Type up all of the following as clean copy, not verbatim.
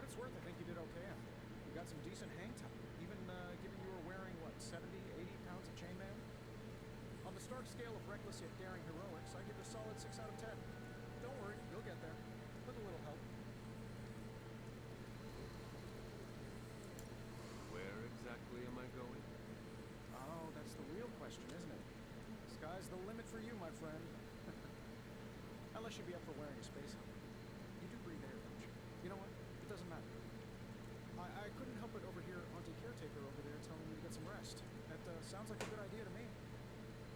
It's worth, I think you did okay. You got some decent hang time, even given you were wearing, what, 70, 80 pounds of chainmail? On the Stark scale of reckless yet daring heroics, I give it a solid 6 out of 10. Don't worry, you'll get there. With a little help. Where exactly am I going? Oh, that's the real question, isn't it? Sky's the limit for you, my friend. Unless you'd be up for wearing a space helmet. You do breathe air, don't you? You know what? It doesn't matter. I couldn't help but overhear Auntie Caretaker over there telling me to get some rest. That sounds like a good idea to me.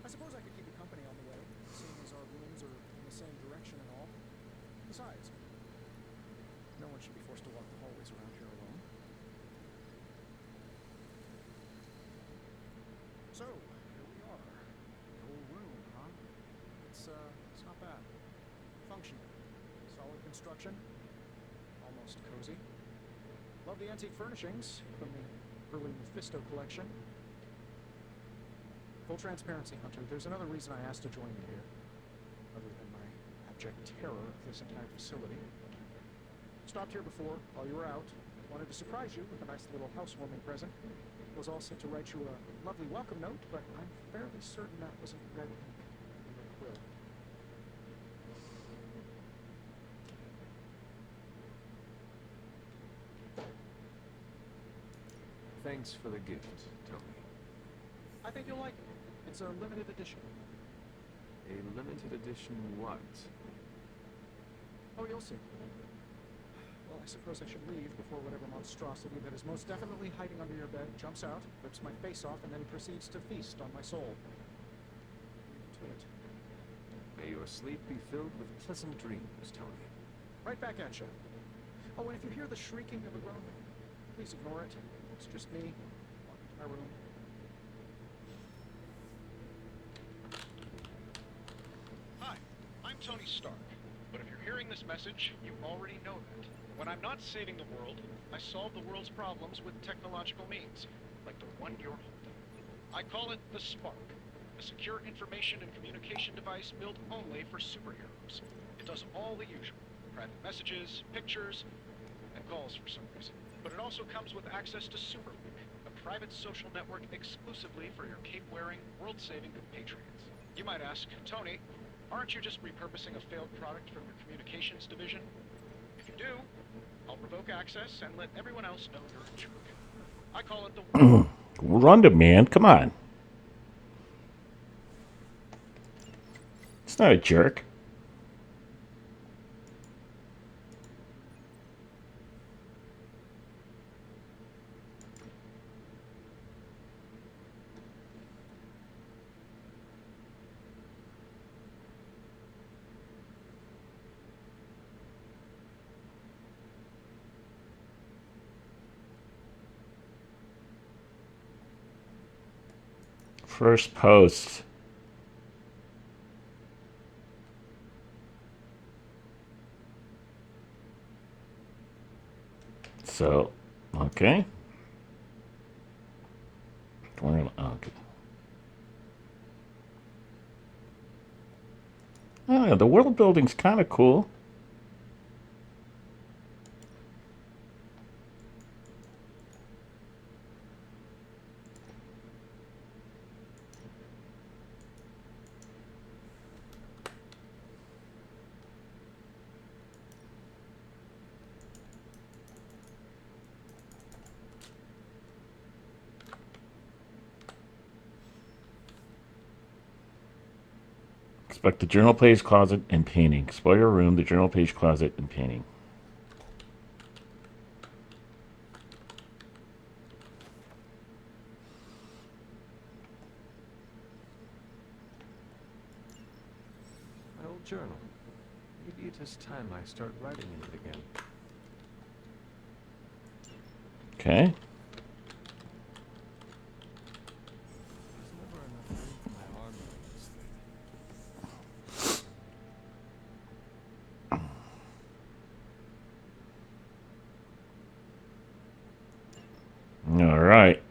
I suppose I could keep you company on the way, seeing as our rooms are in the same direction and all. Besides, no one should be forced to walk the hallways around here alone. So, here we are. The old room, huh? It's not bad. Functional. Solid construction. Almost cozy. Love the antique furnishings from the early Mephisto collection. Full transparency, Hunter, there's another reason I asked to join you here, other than my abject terror of this entire facility. Stopped here before, while you were out. Wanted to surprise you with a nice little housewarming present. Was all set to write you a lovely welcome note, but I'm fairly certain that wasn't read in your quill. Thanks for the gift, Tony. I think you'll like it. It's a limited edition. A limited edition what? Oh, you'll see. Well, Well, I suppose I should leave before whatever monstrosity that is most definitely hiding under your bed jumps out, rips my face off, and then proceeds to feast on my soul. Leave you to it. May your sleep be filled with pleasant dreams, Tony. Right back at you. Oh, and if you hear the shrieking of a grown man, please ignore it. It's just me walking to my room. Hi, I'm Tony Stark. But if you're hearing this message, you already know that. When I'm not saving the world, I solve the world's problems with technological means, like the one you're holding. I call it the Spark, a secure information and communication device built only for superheroes. It does all the usual: private messages, pictures, and calls for some reason. But it also comes with access to Superlink, a private social network exclusively for your cape-wearing, world-saving compatriots. You might ask, Tony, aren't you just repurposing a failed product from your communications division? If you do, I'll revoke access and let everyone else know you're a jerk. I call it the... Rhonda, man, come on. It's not a jerk. First post. So, okay. Okay. Oh, yeah, the world building's kind of cool. Expect the journal page closet and painting. Explore your room, the journal page closet and painting. My old journal. Maybe it is time I start writing in it again. Okay. There's never enough room for my arm around this thing. All right.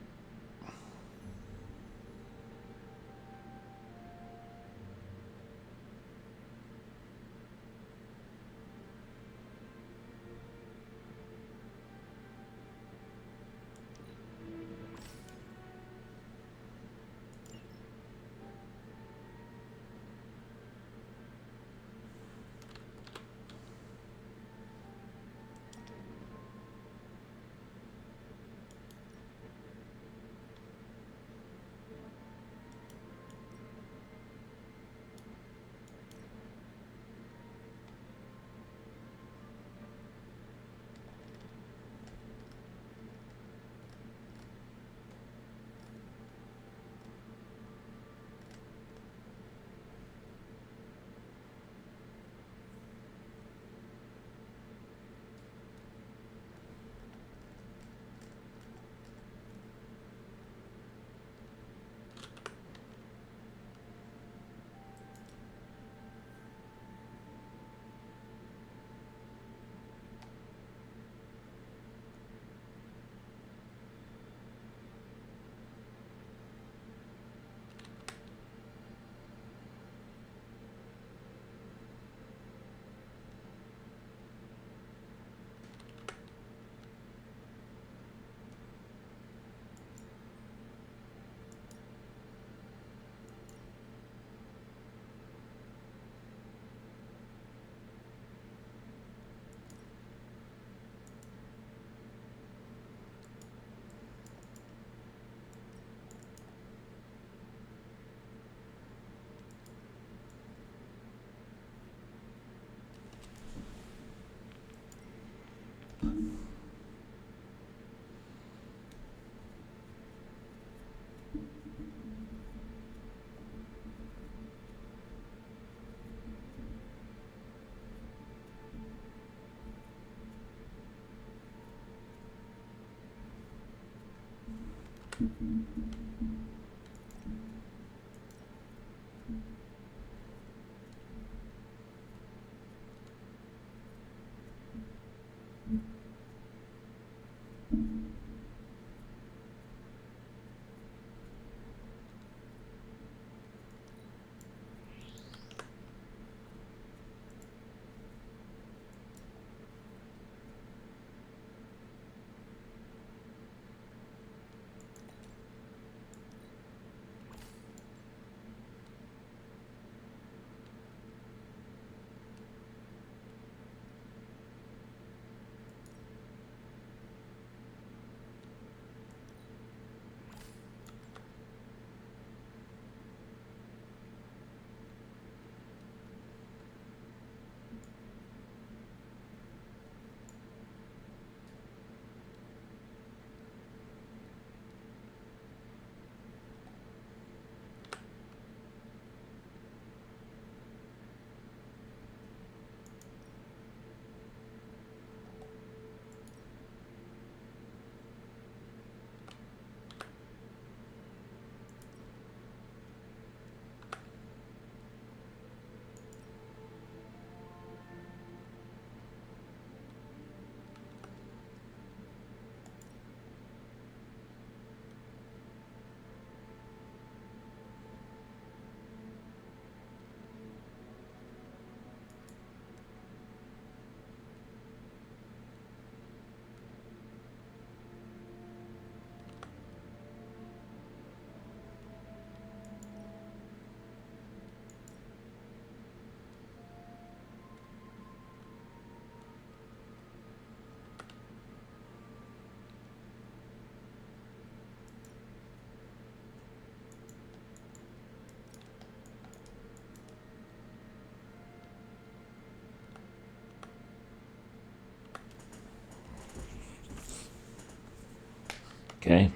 Okay.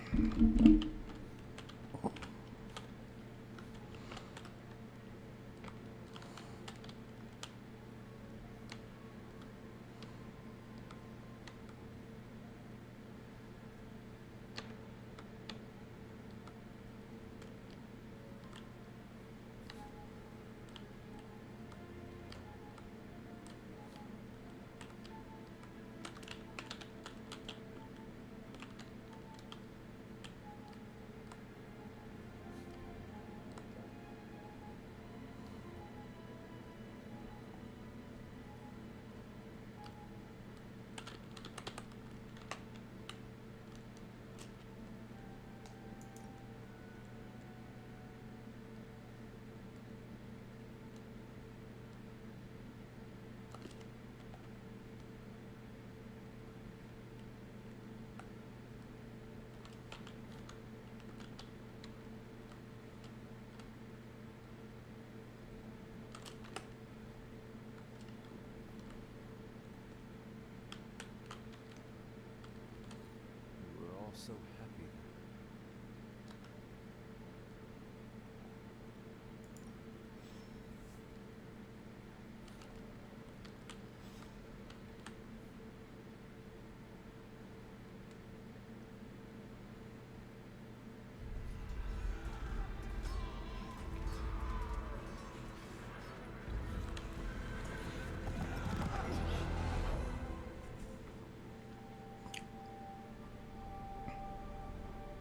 We were all so happy then.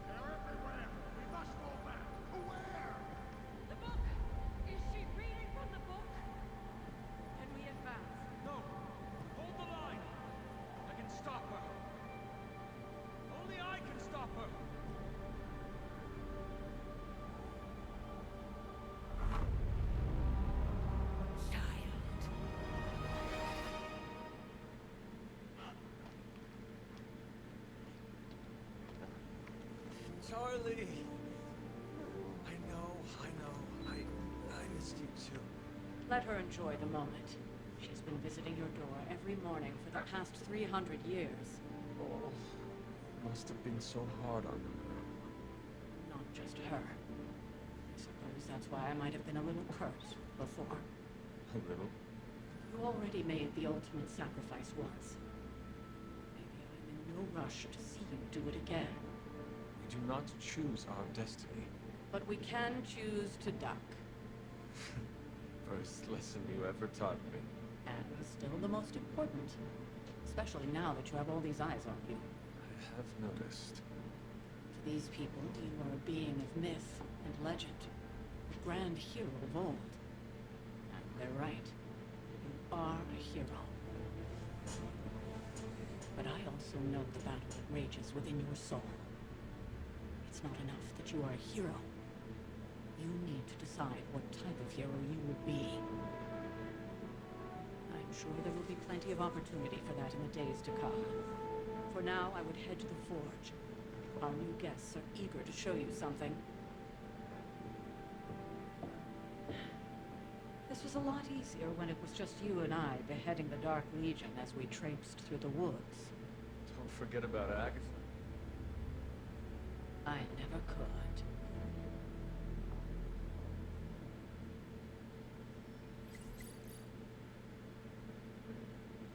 They're everywhere! We must fall back! Where? The book! Is she reading from the book? Can we advance? No! Hold the line! I can stop her! Only I can stop her! Charlie! I missed you too. Let her enjoy the moment. She's been visiting your door every morning for the past 300 years. Oh, must have been so hard on her. Not just her. I suppose that's why I might have been a little hurt before. A little. You already made the ultimate sacrifice once. Maybe I'm in no rush to see you do it again. We do not choose our destiny. But we can choose to duck. First lesson you ever taught me. And still the most important. Especially now that you have all these eyes on you. I have noticed. To these people, you are a being of myth and legend. A grand hero of old. And they're right. You are a hero. But I also know the battle that rages within your soul. It's not enough that you are a hero. You need to decide what type of hero you will be. I'm sure there will be plenty of opportunity for that in the days to come. For now, I would head to the forge. Our new guests are eager to show you something. This was a lot easier when it was just you and I beheading the Dark Legion as we traipsed through the woods. Don't forget about Agatha. I never could.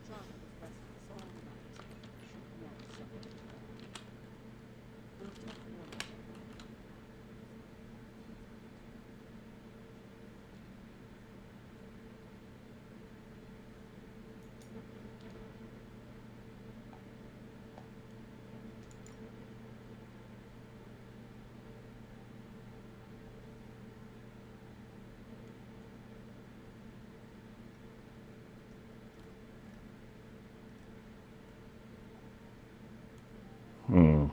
John was restless all night. Should know something. We'll talk more later. Hmm.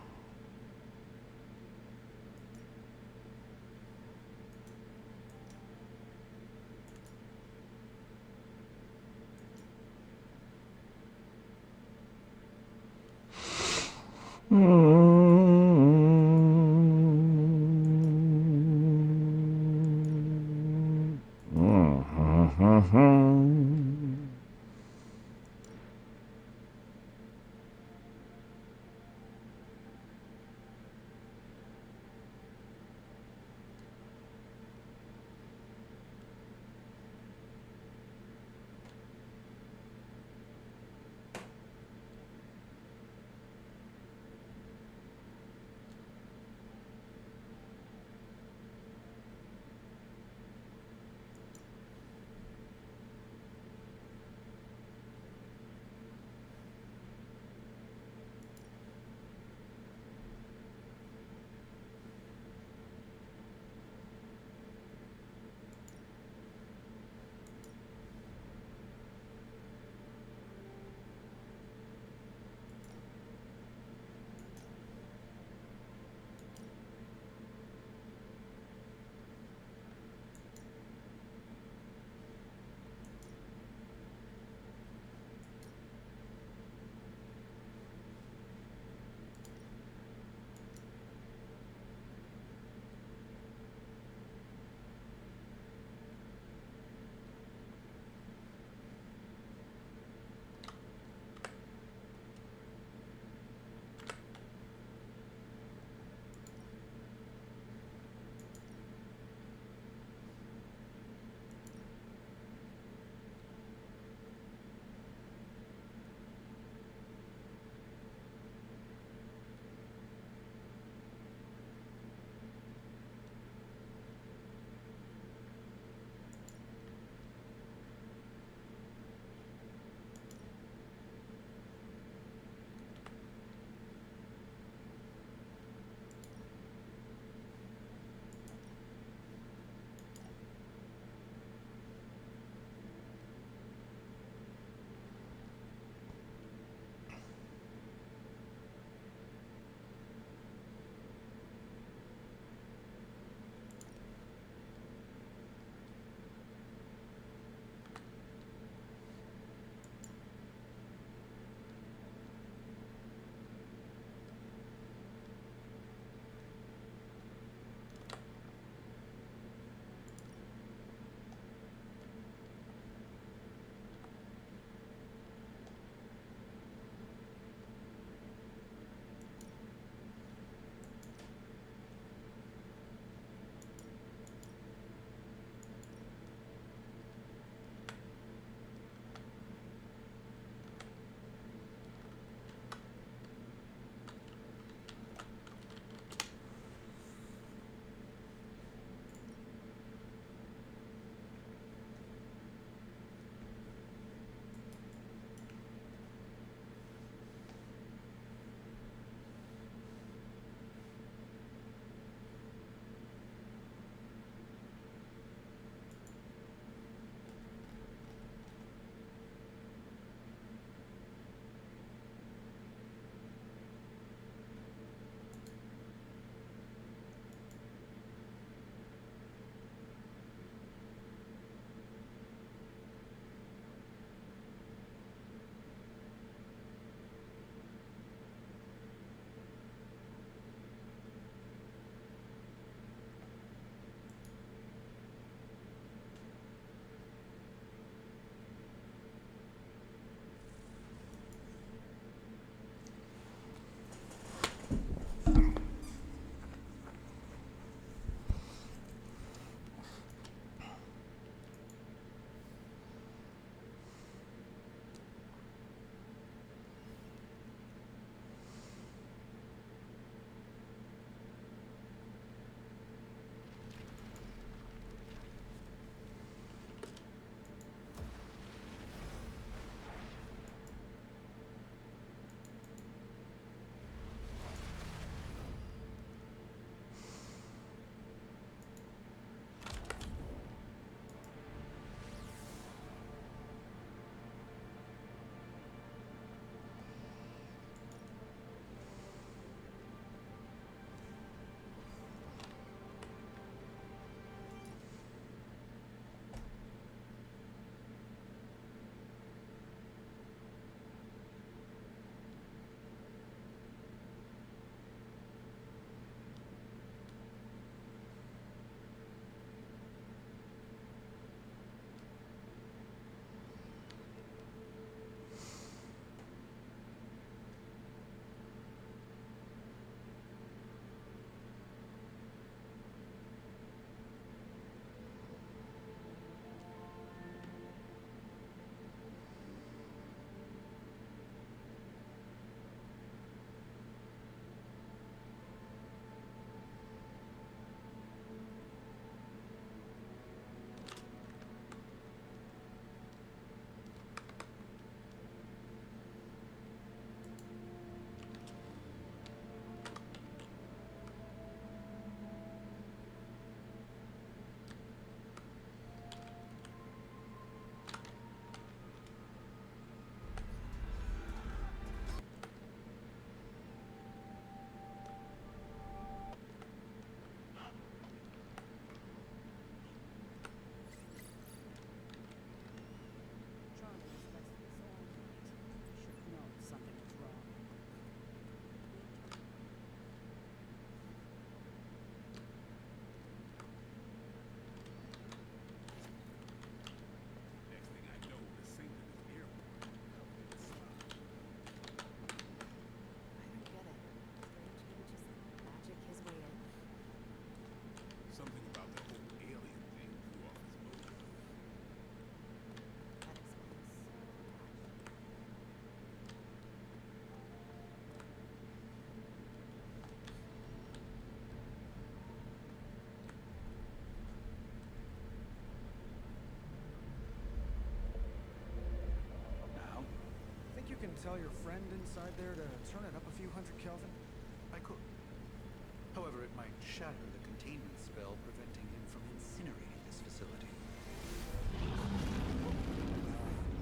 tell your friend inside there to turn it up a few hundred Kelvin? I could. However, it might shatter the containment spell preventing him from incinerating this facility.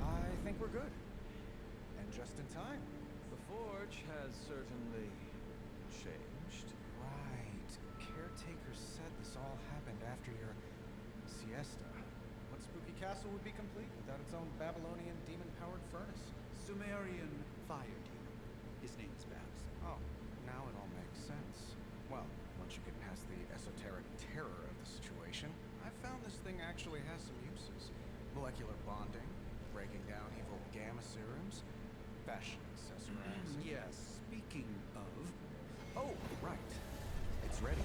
I think we're good. And just in time. The Forge has certainly changed. Right. Caretaker said this all happened after your siesta. What spooky castle would be complete without its own Babylonian demon-powered furnace? Sumerian fire demon. His name is Babs. Oh, now it all makes sense. Well, once you get past the esoteric terror of the situation, I've found this thing actually has some uses. Molecular bonding, breaking down evil gamma serums, fashion accessorizing. Yes, speaking of... Oh, right. It's ready.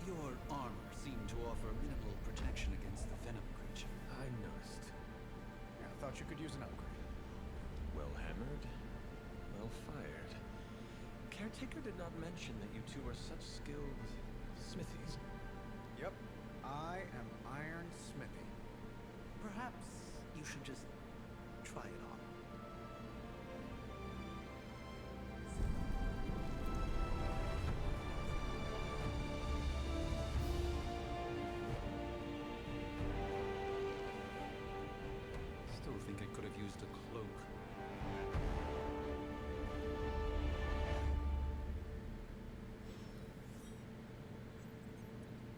Your armor seemed to offer minimal protection against the venom creature. I noticed. Yeah, I thought you could use an upgrade. Well hammered, well fired. Caretaker did not mention that you two are such skilled smithies. Yep. I am Iron Smithy. Perhaps you should just try it on. Still think I could have used a cloak.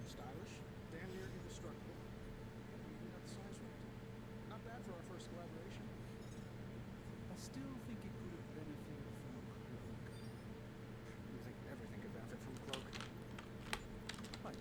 Stylish, damn near indestructible. Even got the size right. Not bad for our first collaboration. I still think it could have benefited from a cloak. You think everything could benefit from cloak? Right.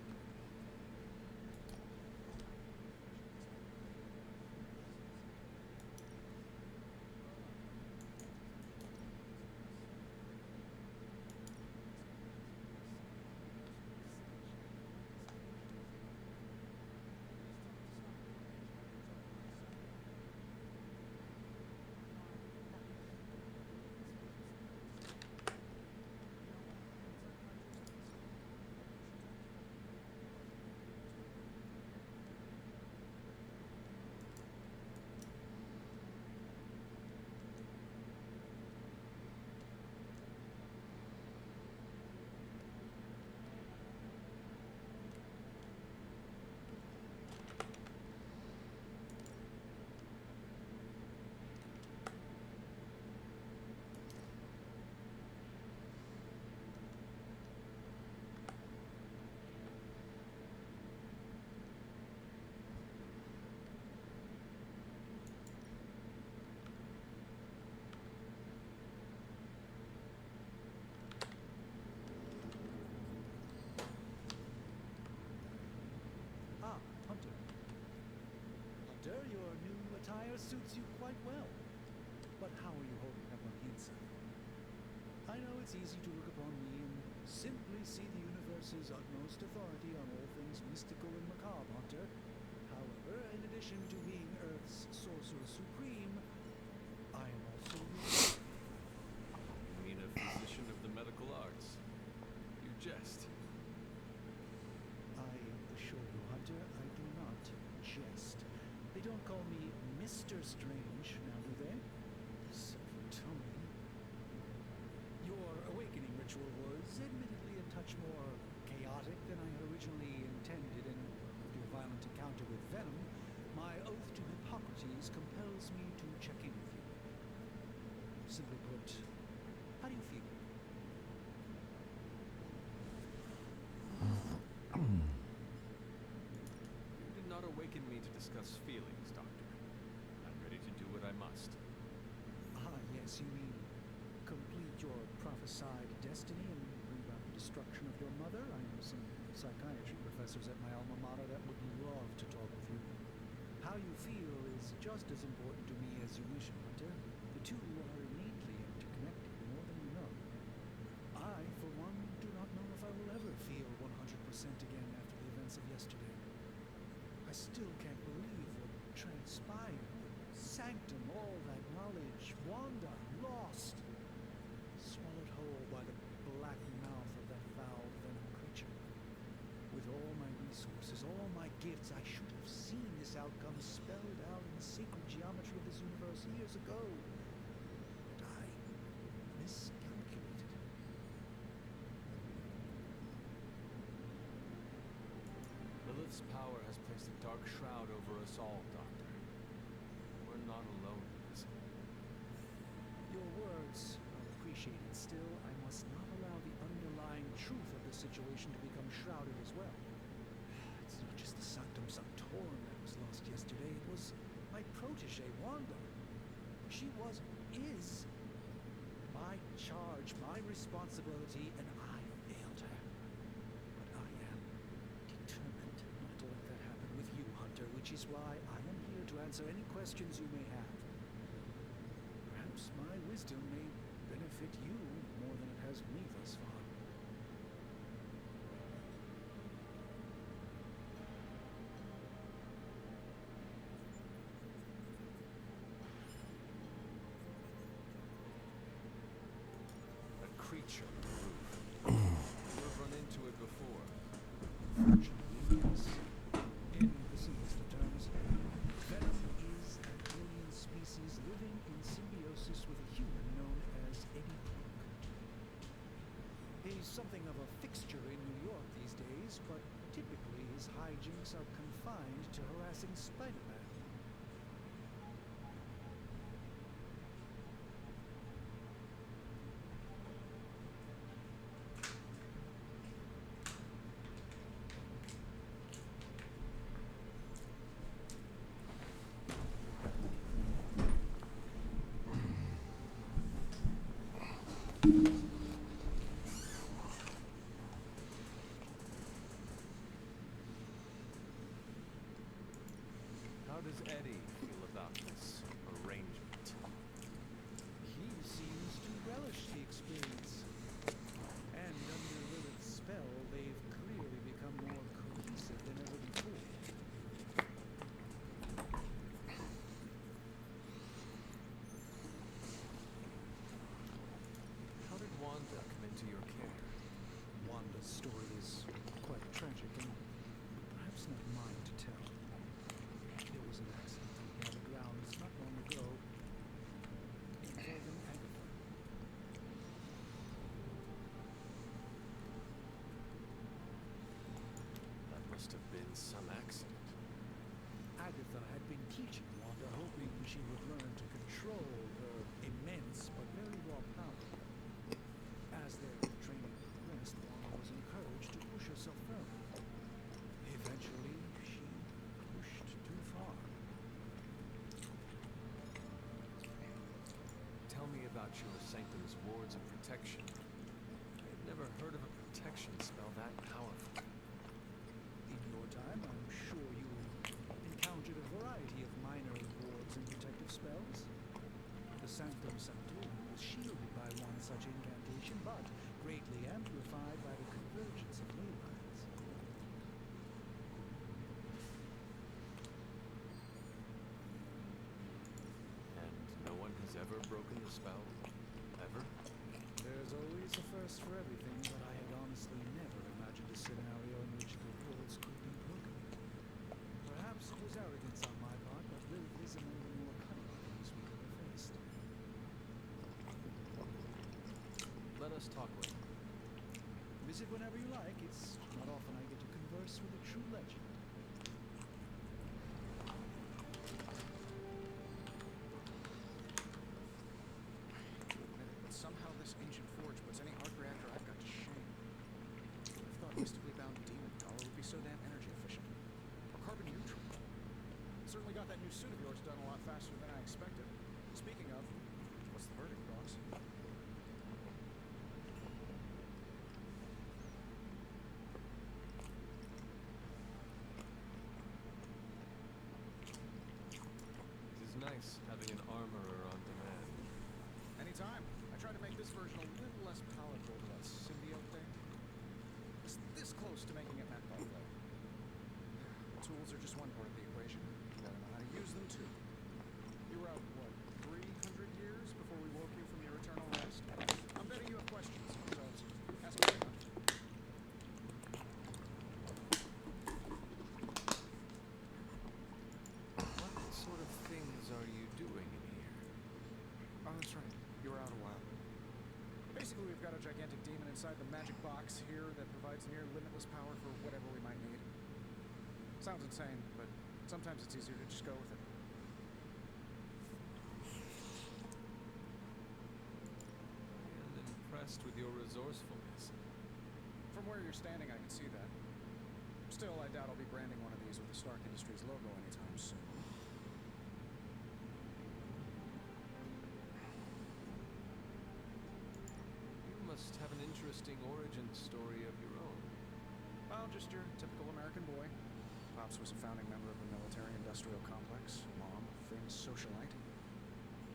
Hunter, your new attire suits you quite well. But how are you holding up on the inside? I know it's easy to look upon me and simply see the universe's utmost authority on all things mystical and macabre, Hunter. However, in addition to being Earth's sorcerer supreme, I am also your... You mean a physician of the medical arts? You jest. I assure you, Hunter, I do not jest. They don't call me Mr. Strange, now do they? Tony. Your awakening ritual was admittedly a touch more chaotic than I had originally intended, and after your violent encounter with Venom, my oath to Hippocrates compels me to check in with you. Simply put, how do you feel? You did not awaken me to discuss feelings, Doctor. I'm ready to do what I must. Ah, yes, you mean complete your prophesied destiny and bring about the destruction of your mother? I know some psychiatry professors at my alma mater that would love to talk with you. How you feel is just as important to me as your mission, Hunter. The two are neatly interconnected, more than you know. I, for one, do not know if I will ever feel 100% again after the events of yesterday. I still can't believe what transpired. The sanctum, all that knowledge, Wanda, lost. Swallowed whole by the black mouth of that foul venom creature. With all my resources, all my gifts, I should have seen this outcome spelled out in sacred geometry geometry of this universe years ago. But I miscalculated. Lilith's power has placed a dark shroud over us all, Doctor. We're not alone in this. Your words are appreciated. Still, I must not allow the underlying truth of the situation to become shrouded as well. It's not just the Sanctum Sanctorum that was lost yesterday. It was my protege, Wanda. She is my charge, my responsibility, and I failed her. But I am determined not to let that happen with you, Hunter, which is why I am here to answer any questions you may have. Perhaps my wisdom may benefit you more than it has me thus far. A creature on the roof. You've run into it before. Fortunately, yes. In the simplest of terms, venom is an alien species living in symbiosis with a human known as Eddie Brock. He's something of a fixture in New York these days, but typically his hijinks are confined to harassing Spider-Man. How does Eddie feel about this arrangement? He seems to relish the experience. And under Lilith's spell, they've clearly become more cohesive than ever before. How did Wanda come into your care? Wanda's story is quite tragic and perhaps not mine to tell. There was an accident on the grounds not long ago involving Agatha. That must have been some accident. Agatha had been teaching Wanda, hoping she would learn to control her immense but very raw power. As their training progressed, Wanda was encouraged to push herself further. Eventually, she pushed too far. Tell me about your Sanctum's wards of protection. I've never heard of a protection spell that powerful. In your time, I'm sure you encountered a variety of minor wards and protective spells. The Sanctum Sanctorum was shielded by one such incantation, but greatly amplified by the convergence of ley lines. And no one has ever broken the spell? Ever? There's always a first for everything, but I had honestly never imagined a scenario in which the wards could be broken. Perhaps it was arrogance on my part, but Lilith is among the more cunning things we've ever faced. Let us talk later. Visit whenever you like. It's not often I get to converse with a true legend. But somehow this ancient forge puts any arc reactor I've got to shame. I thought mystically bound demon power would be so damn energy efficient. Or carbon neutral. Certainly got that new suit of yours done a lot faster than I expected. Speaking of, what's the verdict, boss? It is nice having an armorer on demand. Anytime. I tried to make this version a little less palatable to that symbiote thing. It's this close to making it Magpie Blade. Tools are just one part of the equation. You gotta know how to use them too. You were out, what, 300 years before we woke you from your eternal rest? I'm betting you have questions, so ask me. What sort of things are you Basically, we've got a gigantic demon inside the magic box here that provides near limitless power for whatever we might need. Sounds insane, but sometimes it's easier to just go with it. I am impressed with your resourcefulness. From where you're standing, I can see that. Still, I doubt I'll be branding one of these with the Stark Industries logo anytime soon. You must have an interesting origin story of your own. Well, just your typical American boy. Pops was a founding member of the military-industrial complex. Mom, a famous socialite.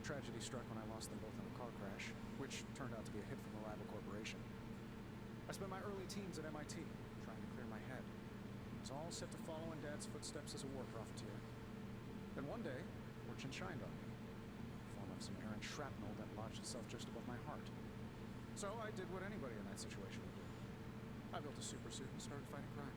Tragedy struck when I lost them both in a car crash, which turned out to be a hit from a rival corporation. I spent my early teens at MIT, trying to clear my head. It was all set to follow in Dad's footsteps as a war profiteer. Then one day, fortune shined on me, in the form of some errant shrapnel that lodged itself just above my heart. So I did what anybody in that situation would do. I built a super suit and started fighting crime.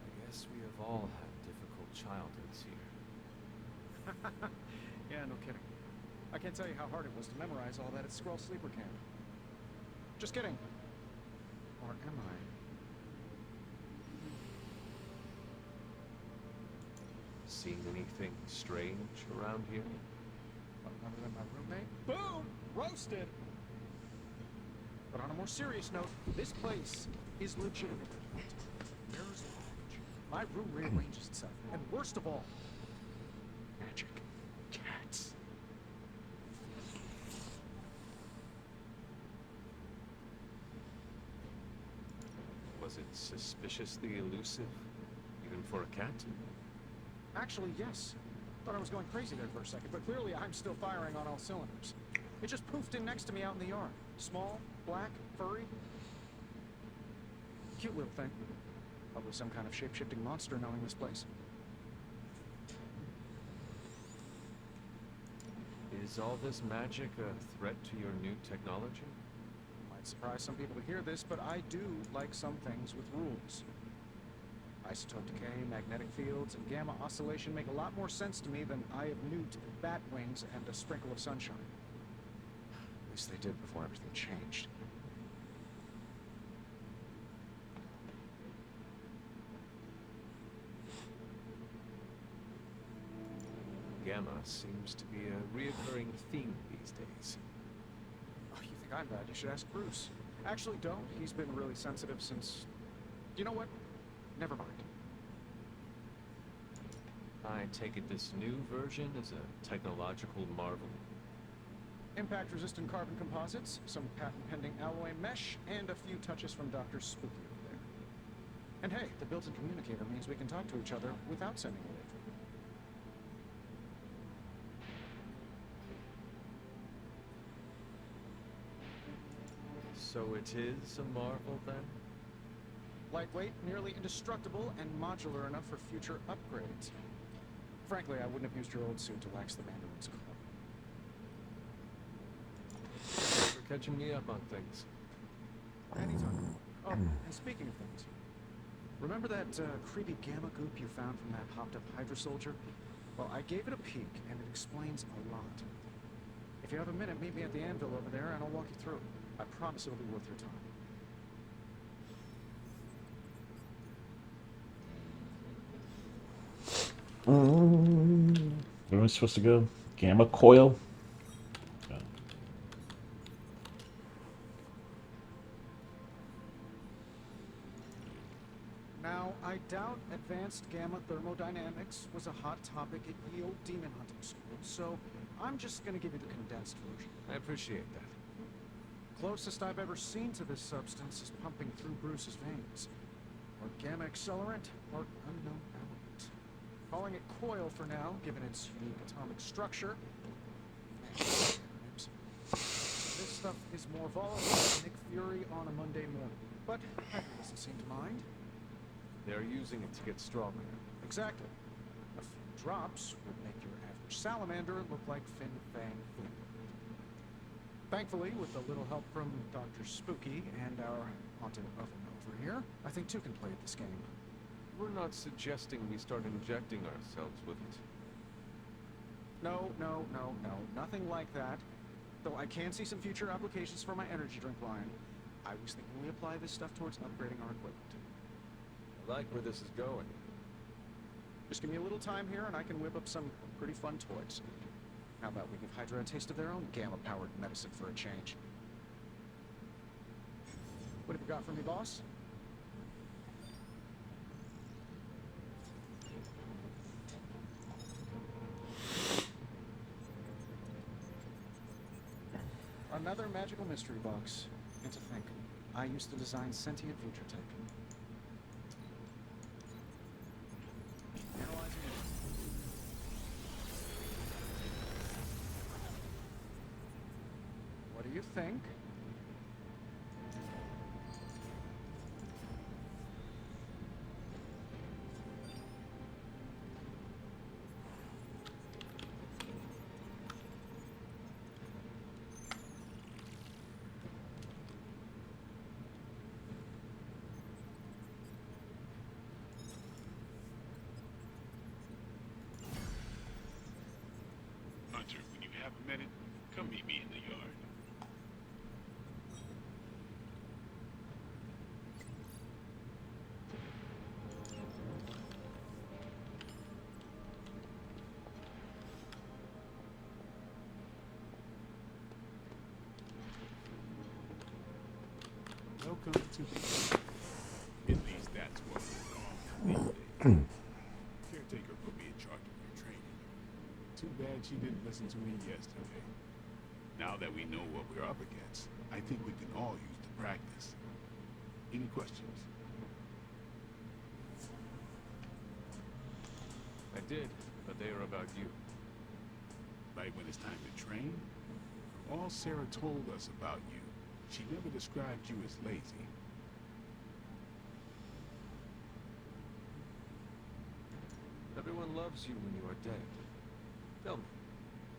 I guess we have all had difficult childhoods here. Yeah, no kidding. I can't tell you how hard it was to memorize all that at Skrull Sleeper Camp. Just kidding. Or am I? Seen anything strange around here? Other than my roommate? Boom! Roasted! But on a more serious note, this place is legitimate. There's large. My room rearranges itself. And worst of all, magic. Cats. Was it suspiciously elusive, even for a cat? Actually, yes. Thought I was going crazy there for a second, but clearly I'm still firing on all cylinders. It just poofed in next to me out in the yard. Small, black, furry. Cute little thing. Probably some kind of shape-shifting monster knowing this place. Is all this magic a threat to your new technology? Might surprise some people to hear this, but I do like some things with rules. Isotope decay, magnetic fields, and gamma oscillation make a lot more sense to me than Eye of Newt, bat wings, and a sprinkle of sunshine. At least they did before everything changed. Gamma seems to be a reoccurring theme these days. Oh, you think I'm bad? You should ask Bruce. Actually, don't. He's been really sensitive since... You know what? Never mind. I take it this new version is a technological marvel. Impact-resistant carbon composites, some patent-pending alloy mesh, and a few touches from Dr. Spooky over there. And hey, the built-in communicator means we can talk to each other without sending a wave. So it is a marvel, then? Lightweight, nearly indestructible, and modular enough for future upgrades. Frankly, I wouldn't have used your old suit to wax the Mandarin's claw. Thanks for catching me up on things. Anytime. Oh, and speaking of things, remember that creepy gamma goop you found from that hopped-up Hydra soldier? Well, I gave it a peek, and it explains a lot. If you have a minute, meet me at the anvil over there, and I'll walk you through. I promise it'll be worth your time. Where am I supposed to go? Gamma coil? Oh. Now, I doubt advanced gamma thermodynamics was a hot topic at Yale Demon Hunting School, so I'm just gonna give you the condensed version. I appreciate that. Closest I've ever seen to this substance is pumping through Bruce's veins. Or gamma accelerant, or unknown element. Calling it coil for now, given its unique atomic structure. This stuff is more volatile than Nick Fury on a Monday morning. But Hydra doesn't seem to mind. They're using it to get stronger. Exactly. A few drops would make your average salamander look like Fin Fang Foom. Thankfully, with a little help from Dr. Spooky and our haunted oven over here, I think two can play at this game. We're not suggesting we start injecting ourselves with it. No, nothing like that. Though I can see some future applications for my energy drink line. I was thinking we apply this stuff towards upgrading our equipment. I like where this is going. Just give me a little time here and I can whip up some pretty fun toys. How about we give Hydra a taste of their own gamma-powered medicine for a change? What have you got for me, boss? Another magical mystery box. And to think, I used to design sentient future tech. Analyzing it. What do you think? Hunter, when you have a minute, come meet me in the yard. Welcome to At least that's what we're calling these days. Caretaker put me in charge of your training. Too bad she didn't listen to me yesterday. Now that we know what we're up against, I think we can all use the practice. Any questions? I did, but they are about you. Like when it's time to train? From all Sarah told us about you, she never described you as lazy. Everyone loves you when you are dead. Tell me,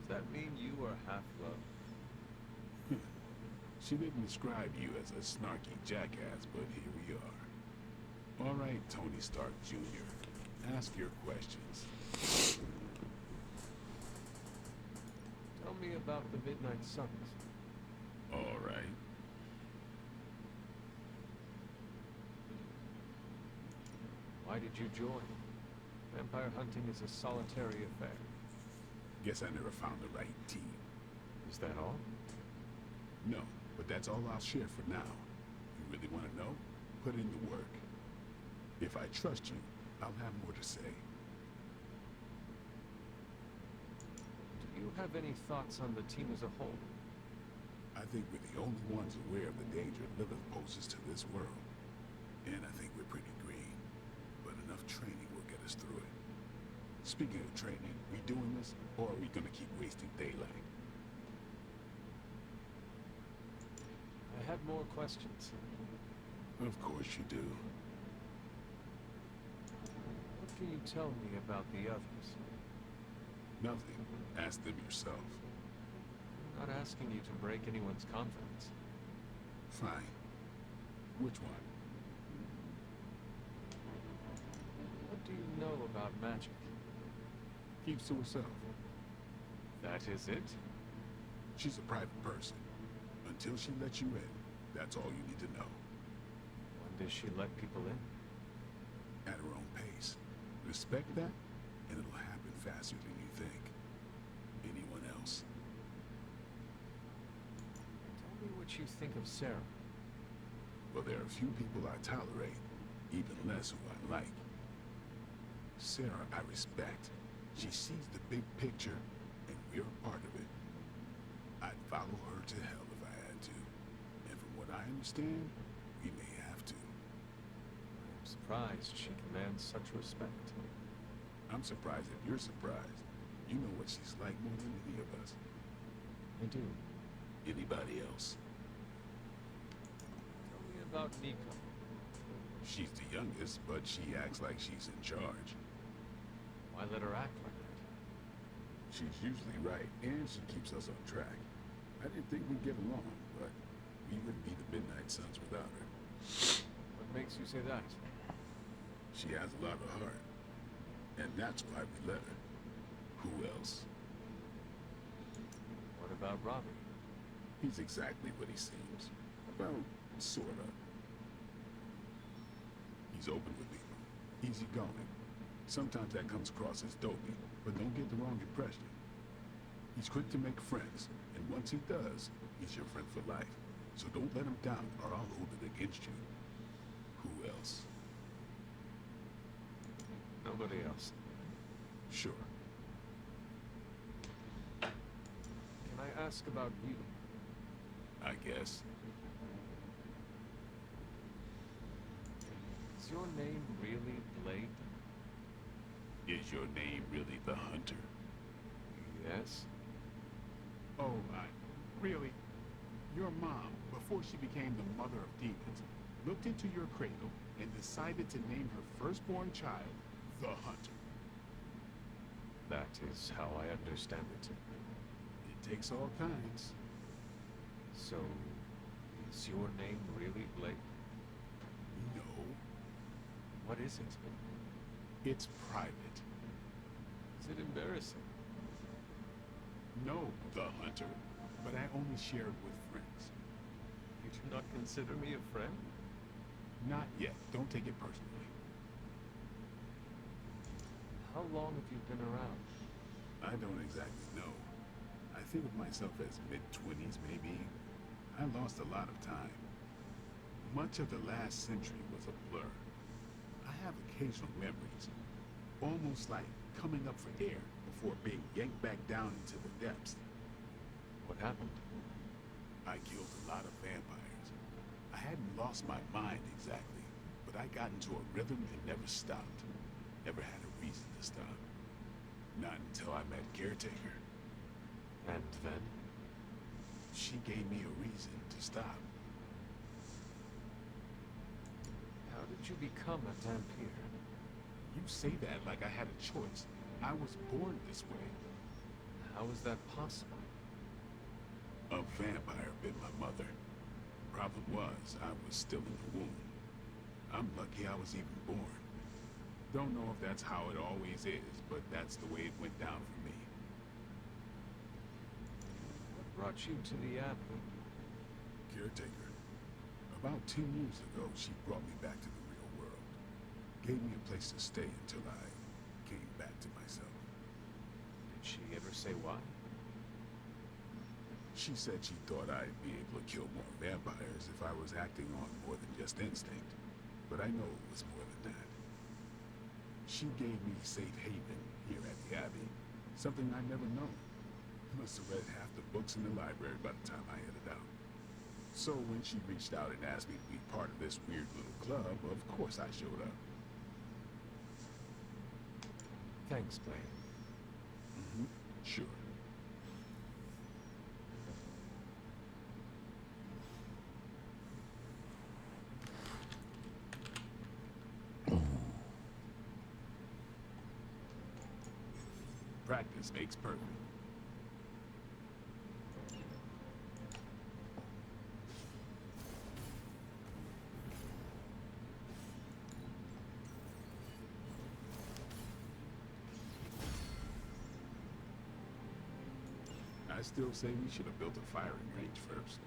does that mean you are half-loved? She didn't describe you as a snarky jackass, but here we are. All right, Tony Stark Jr., ask your questions. Tell me about the Midnight Suns. All right. Why did you join? Vampire hunting is a solitary affair. Guess I never found the right team. Is that all? No, but that's all I'll share for now. You really want to know? Put in the work. If I trust you, I'll have more to say. Do you have any thoughts on the team as a whole? I think we're the only ones aware of the danger Lilith poses to this world. And I think we're pretty green. But enough training will get us through it. Speaking of training, we doing this, or are we gonna keep wasting daylight? I have more questions. Of course you do. What can you tell me about the others? Nothing. Ask them yourself. I'm not asking you to break anyone's confidence. Fine. Which one? What do you know about magic? Keeps to herself. That is it? She's a private person. Until she lets you in, that's all you need to know. When does she let people in? At her own pace. Respect that, and it'll happen faster than you think. Anyone else? Tell me what you think of Sarah. Well, there are a few people I tolerate, even less who I like. Sarah, I respect. She sees the big picture, and we're a part of it. I'd follow her to hell if I had to. And from what I understand, we may have to. I'm surprised she commands such respect. I'm surprised if you're surprised. You know what she's like more than any of us. I do. Anybody else? Tell me about Nico. She's the youngest, but she acts like she's in charge. Why let her act like that? She's usually right, and she keeps us on track. I didn't think we'd get along, but we wouldn't be the Midnight Suns without her. What makes you say that? She has a lot of heart. And that's why we let her. Who else? What about Robbie? He's exactly what he seems. Well, sorta. He's open with people. Easygoing. Sometimes that comes across as dopey, but don't get the wrong impression. He's quick to make friends, and once he does, he's your friend for life. So don't let him down, or I'll hold it against you. Who else? Nobody else. Sure. Can I ask about you? I guess. Is your name really Blade? Is your name really the Hunter? Yes. Oh, really? Your mom, before she became the mother of demons, looked into your cradle and decided to name her firstborn child the Hunter. That is how I understand it. It takes all kinds. So, is your name really Blade? No, What is it? it's private. Is it embarrassing? No, the Hunter, but I only share it with friends. You do not consider me a friend? Not yet. Don't take it personally. How long have you been around? I don't exactly know. I think of myself as mid-20s, maybe. I lost a lot of time. Much of the last century was a blur. I have occasional memories, almost like coming up for air before being yanked back down into the depths. What happened? I killed a lot of vampires. I hadn't lost my mind exactly, but I got into a rhythm and never stopped. Never had a reason to stop. Not until I met Caretaker. And then? She gave me a reason to stop. How did you become a Dampier? You say that like I had a choice. I was born this way. How is that possible? A vampire bit my mother. Problem was, I was still in the womb. I'm lucky I was even born. Don't know if that's how it always is, but that's the way it went down for me. What brought you to the Abbey? Caretaker. About 10 years ago, she brought me back to the real world. Gave me a place to stay until I came back to myself. Did she ever say why? She said she thought I'd be able to kill more vampires if I was acting on more than just instinct. But I know it was more than that. She gave me safe haven here at the Abbey. Something I'd never known. Must have read half the books in the library by the time I headed out. So when she reached out and asked me to be part of this weird little club, of course I showed up. Thanks, Blade. Sure. Practice makes perfect. I still say we should have built a firing range first.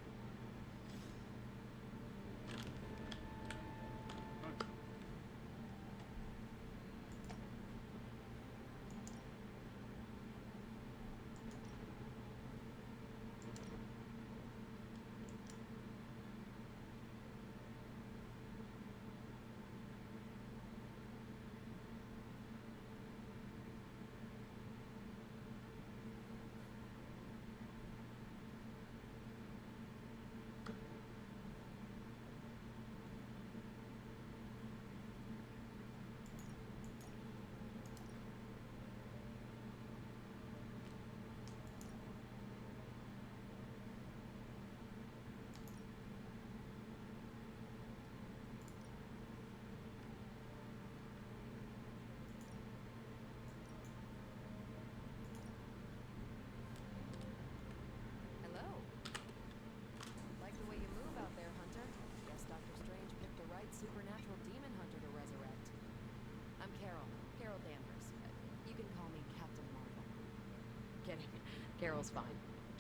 Carol's fine.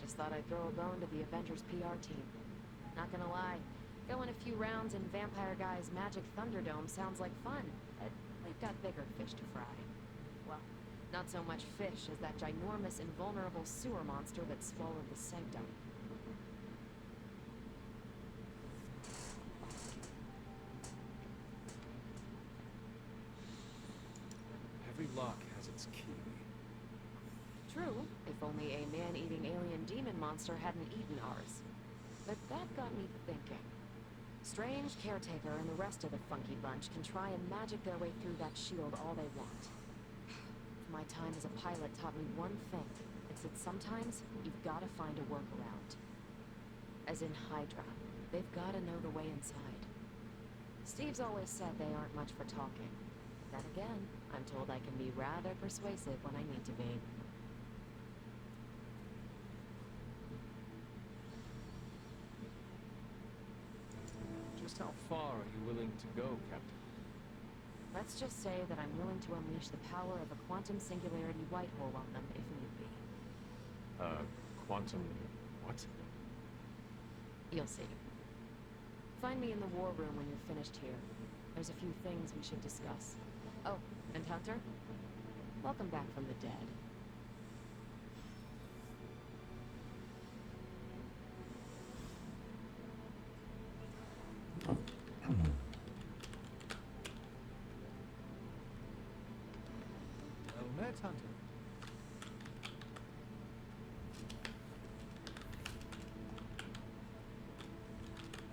Just thought I'd throw a bone to the Avengers PR team. Not gonna lie, going a few rounds in Vampire Guy's Magic Thunderdome sounds like fun, but they've got bigger fish to fry. Well, not so much fish as that ginormous, invulnerable sewer monster that swallowed the Sanctum. Every lock has its key. True, if only a man-eating alien demon monster hadn't eaten ours. But that got me thinking. Strange, Caretaker, and the rest of the funky bunch can try and magic their way through that shield all they want. My time as a pilot taught me one thing. It's that sometimes you've gotta find a workaround. As in Hydra, they've gotta know the way inside. Steve's always said they aren't much for talking. Then again, I'm told I can be rather persuasive when I need to be. Just how far are you willing to go, Captain? Let's just say that I'm willing to unleash the power of a quantum singularity white hole on them if need be. Quantum... what? You'll see. Find me in the war room when you're finished here. There's a few things we should discuss. Oh, and Hunter? Welcome back from the dead. Well met, Hunter.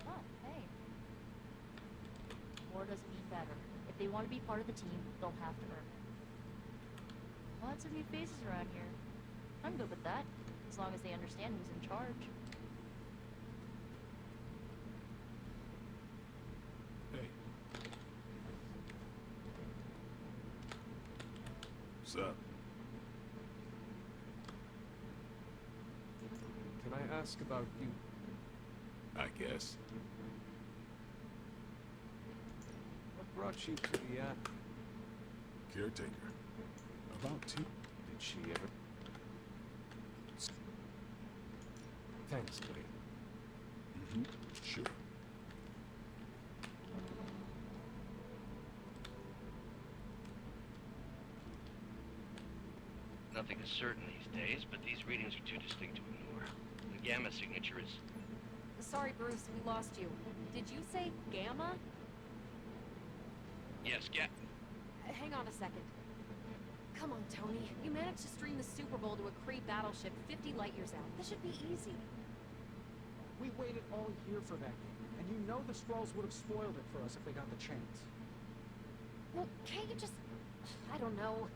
Oh, hey. More doesn't mean better. If they want to be part of the team, they'll have to earn it. Lots of new faces around here. I'm good with that, as long as they understand who's in charge. Hey. What's up? Can I ask about you? I guess. What brought you to the app? Caretaker. About two. Did she ever... Thanks, buddy. Mm-hmm. Sure. Nothing is certain these days, but these readings are too distinct to ignore. The gamma signature is... Sorry, Bruce, we lost you. Did you say Gamma? Yes, Hang on a second. Come on, Tony. You managed to stream the Super Bowl to a Kree battleship 50 light years out. This should be easy. We waited all year for that game, and you know the Skrulls would have spoiled it for us if they got the chance. Well, can't you just... I don't know.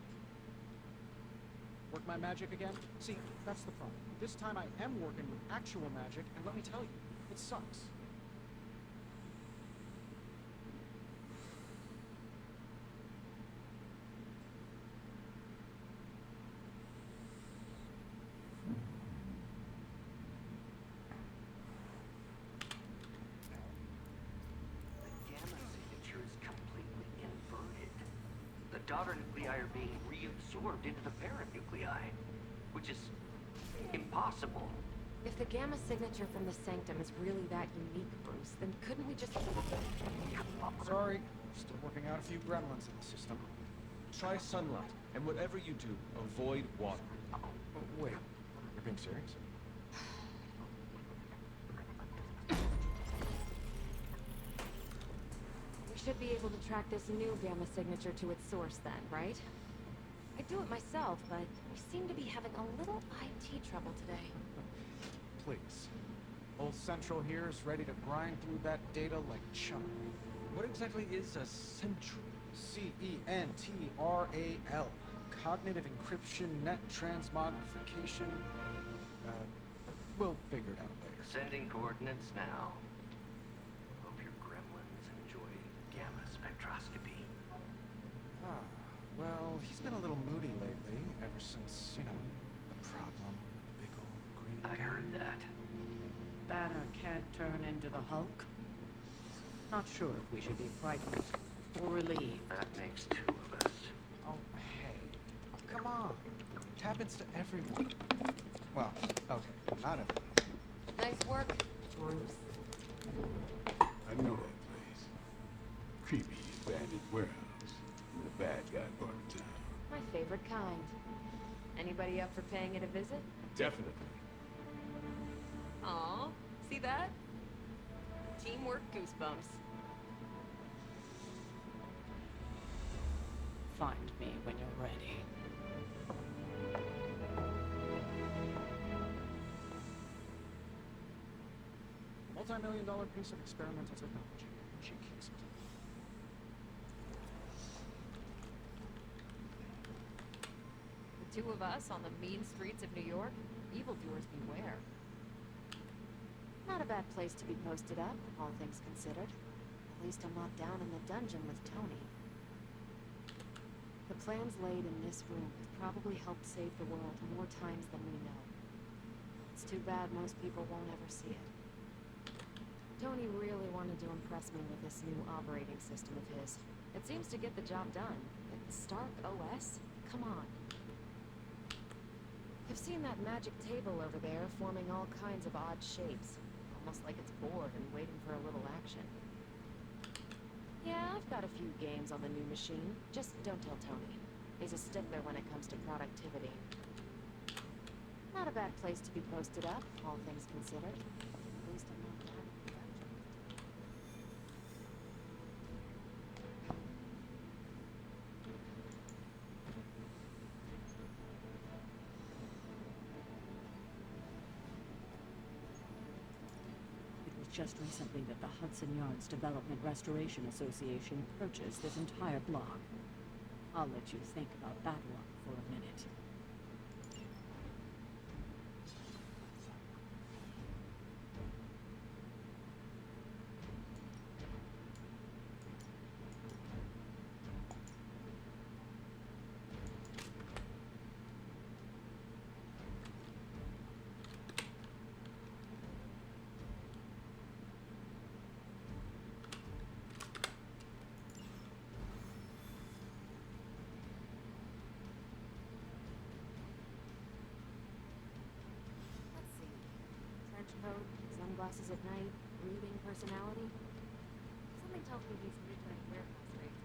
Work my magic again? See, that's the problem. This time I am working with actual magic, and let me tell you, it sucks. The gamma signature is completely inverted. The daughter nuclei are being reabsorbed into the parent nuclei, which is impossible. If the Gamma signature from the Sanctum is really that unique, Bruce, then couldn't we just... Sorry, still working out a few gremlins in the system. Try sunlight, and whatever you do, avoid water. Wait, you're being serious? We should be able to track this new Gamma signature to its source then, right? I'd do it myself, but we seem to be having a little IT trouble today. Please. Old Central here is ready to grind through that data like chum. What exactly is a central? CENTRAL. Cognitive encryption, net transmogrification. We'll figure it out later. Sending coordinates now. Hope your gremlins enjoy gamma spectroscopy. Ah, well, he's been a little moody lately, ever since, you know, the problem. Big old green I heard that. Banner can't turn into the Hulk? Not sure if we should be frightened or relieved. That makes two of us. Oh, hey. Come on. It happens to everyone. Well, okay, not everyone. Nice work, Bruce. I know that place. Creepy, abandoned warehouse. And the bad guy part of town. My favorite kind. Anybody up for paying it a visit? Definitely. Aw, see that? Teamwork goosebumps. Find me when you're ready. Multi-million-dollar piece of experimental technology. She kicks it. The two of us on the mean streets of New York? Evildoers beware. Not a bad place to be posted up, all things considered. At least I'm not down in the dungeon with Tony. The plans laid in this room have probably helped save the world more times than we know. It's too bad most people won't ever see it. Tony really wanted to impress me with this new operating system of his. It seems to get the job done, but Stark OS? Come on. I've seen that magic table over there forming all kinds of odd shapes. Almost like it's bored and waiting for a little action. Yeah, I've got a few games on the new machine. Just don't tell Tony. He's a stickler when it comes to productivity. Not a bad place to be posted up, all things considered. At least I'm not down in the dungeon. It was just recently that the Hudson Yards Development Restoration Association purchased this entire block. I'll let you think about that one for a minute. Let's see. Trench coat, sunglasses at night, brooding personality. Something tells me he's midnight warehouse rates.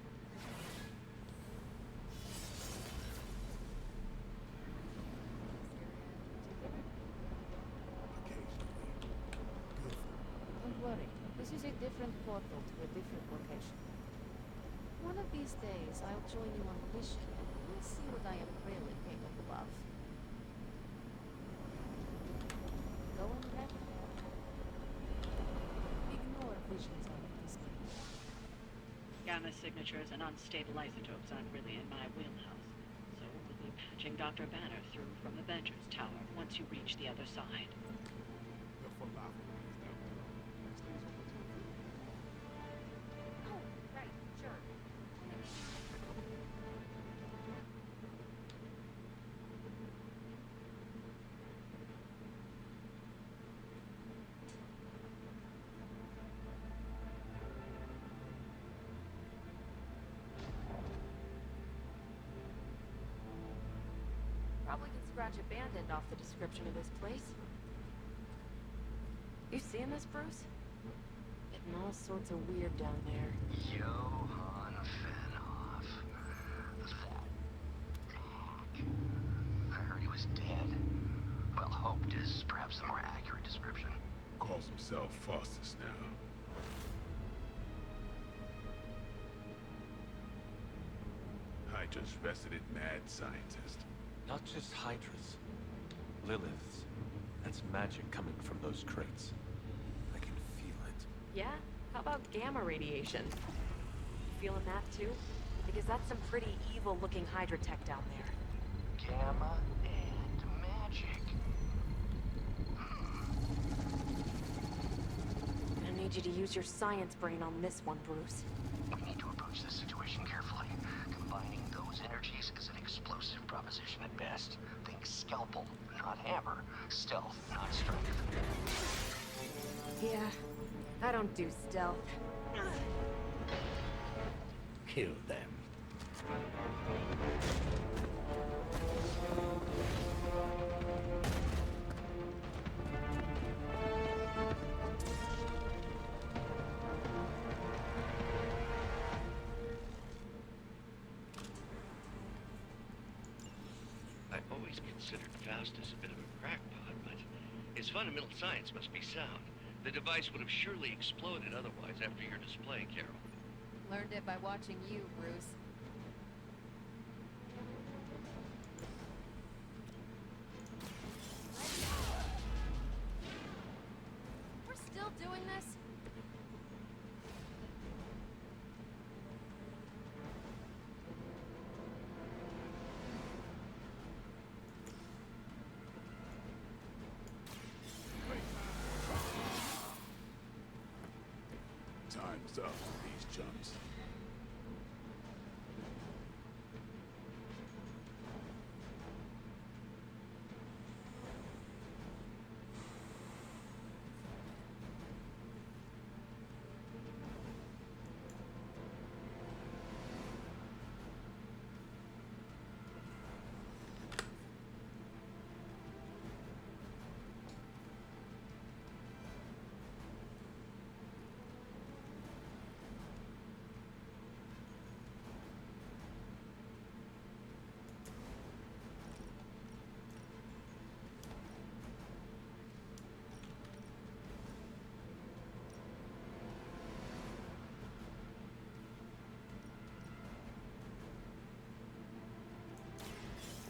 Don't worry. This is a different portal to a different location. One of these days, I'll join you on the mission, and we'll see what I am really capable of. Go on, Red. Ignore visions on the display. Gamma signatures and unstable isotopes aren't really in my wheelhouse, so we'll be patching Dr. Banner through from the Venger's Tower once you reach the other side. The falafel is down below. Next thing's over to the food. Oh, right, sure. Probably can scratch abandoned off the description of this place. You seeing this, Bruce? Getting all sorts of weird down there. Johann Fenhoff. That. I heard he was dead. Well, hoped is perhaps a more accurate description. Calls himself Faustus now. Hydra's resident mad scientist. Not just Hydras. Liliths. That's magic coming from those crates. I can feel it. Yeah? How about gamma radiation? You feeling that too? Because that's some pretty evil-looking Hydra tech down there. Gamma and magic. I need you to use your science brain on this one, Bruce. We need to approach this situation carefully. Combining those energies is an explosive proposition at best. Think scalpel, not hammer. Stealth, not strength. Yeah, I don't do stealth. Kill them. always considered Faustus a bit of a crackpot, but his fundamental science must be sound. The device would have surely exploded otherwise after your display, Carol. Learned it by watching you, Bruce. We're still doing this? Time's up for these chumps.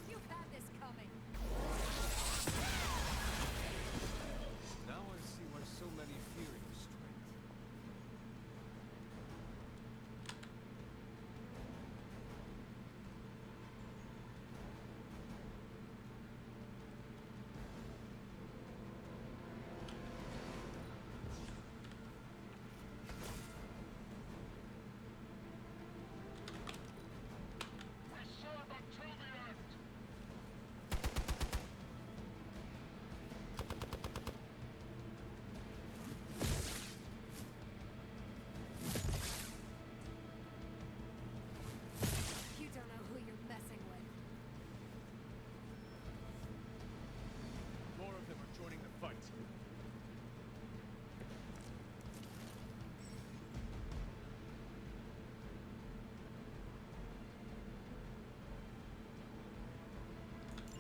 You had this coming. Now I see why so many fear your strength. You don't know who you're messing with. More of them are joining the fight.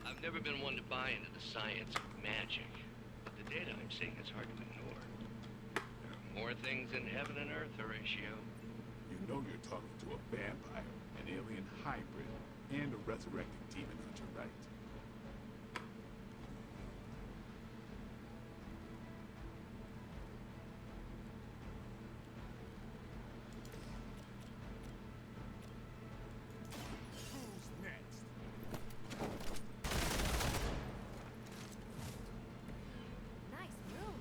I've never been one to buy into the science of magic, but the data I'm seeing is hard to ignore. There are more things in heaven and earth, Horatio. You know you're talking to a vampire, an alien hybrid, and a resurrected demon hunter, right? Who's next? Nice move.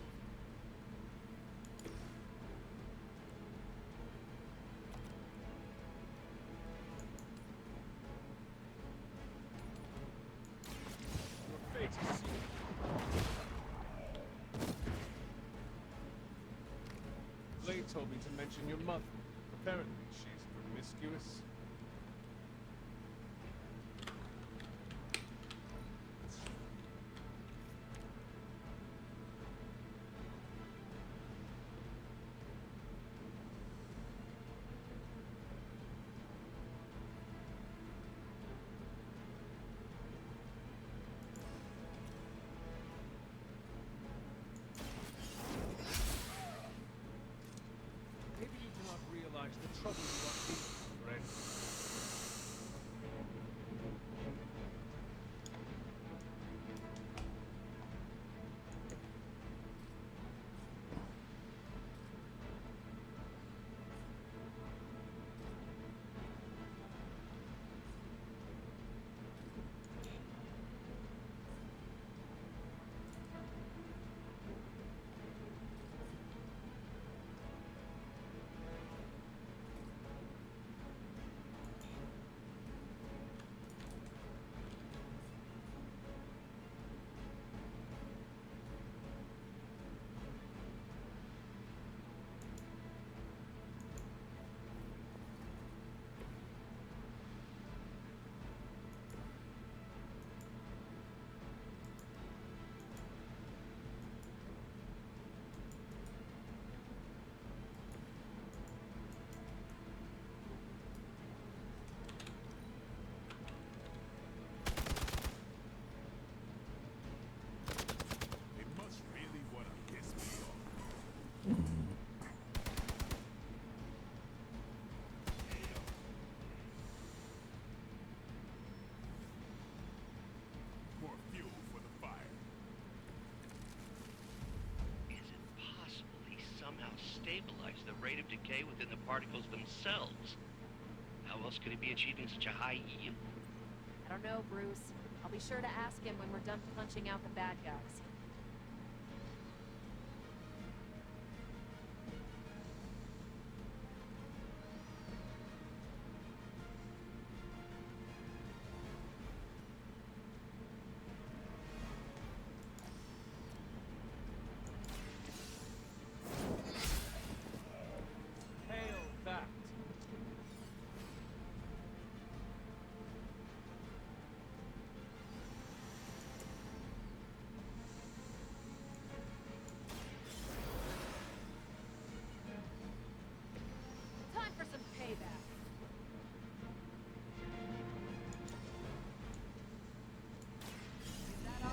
Your fate is sealed. Blade told me to mention your mother. Apparently, she's promiscuous. Maybe you do not realize the trouble you are in, friend. stabilize the rate of decay within the particles themselves. How else could he be achieving such a high yield? I don't know, Bruce. I'll be sure to ask him when we're done punching out the bad guys. Hail that! Time for some payback. Is that all?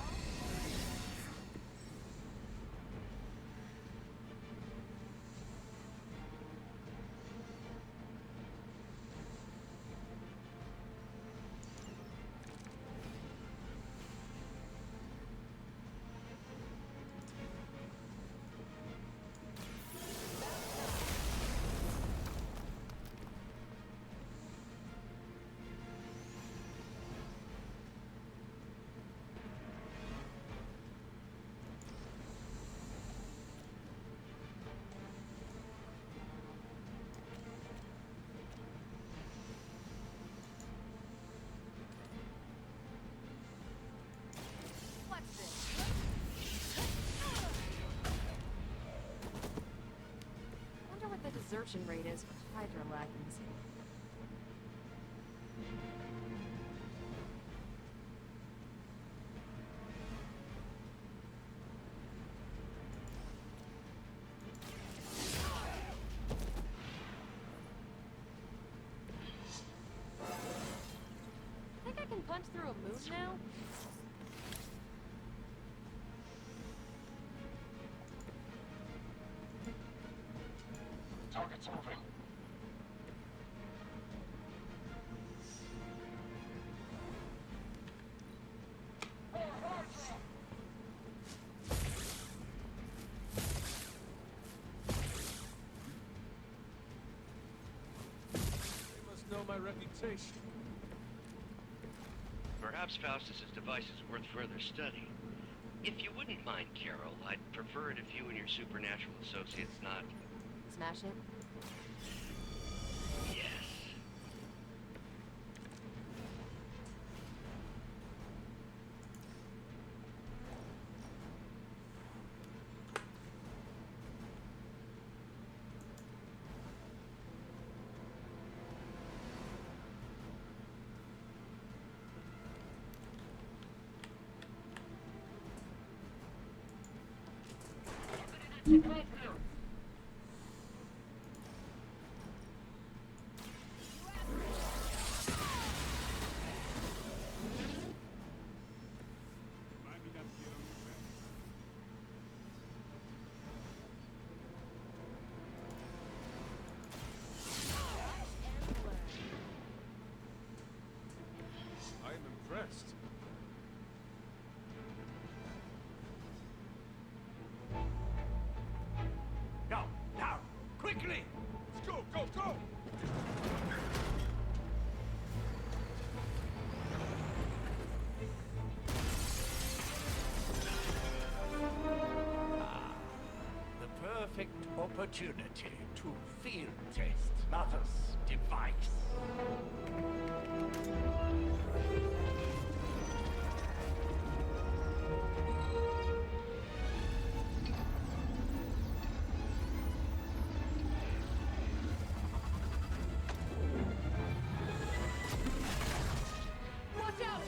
What's this? Wonder what the desertion rate is for Hydra Lagons. Think I can punch through a moon now? Target's moving. They must know my reputation. Perhaps Faustus's device is worth further study. If you wouldn't mind, Carol, I'd prefer it if you and your supernatural associates not... Smash it? Yes. I am impressed. Now, now, quickly! Let's go, go, go! The perfect opportunity to field test Mother's device. Watch out!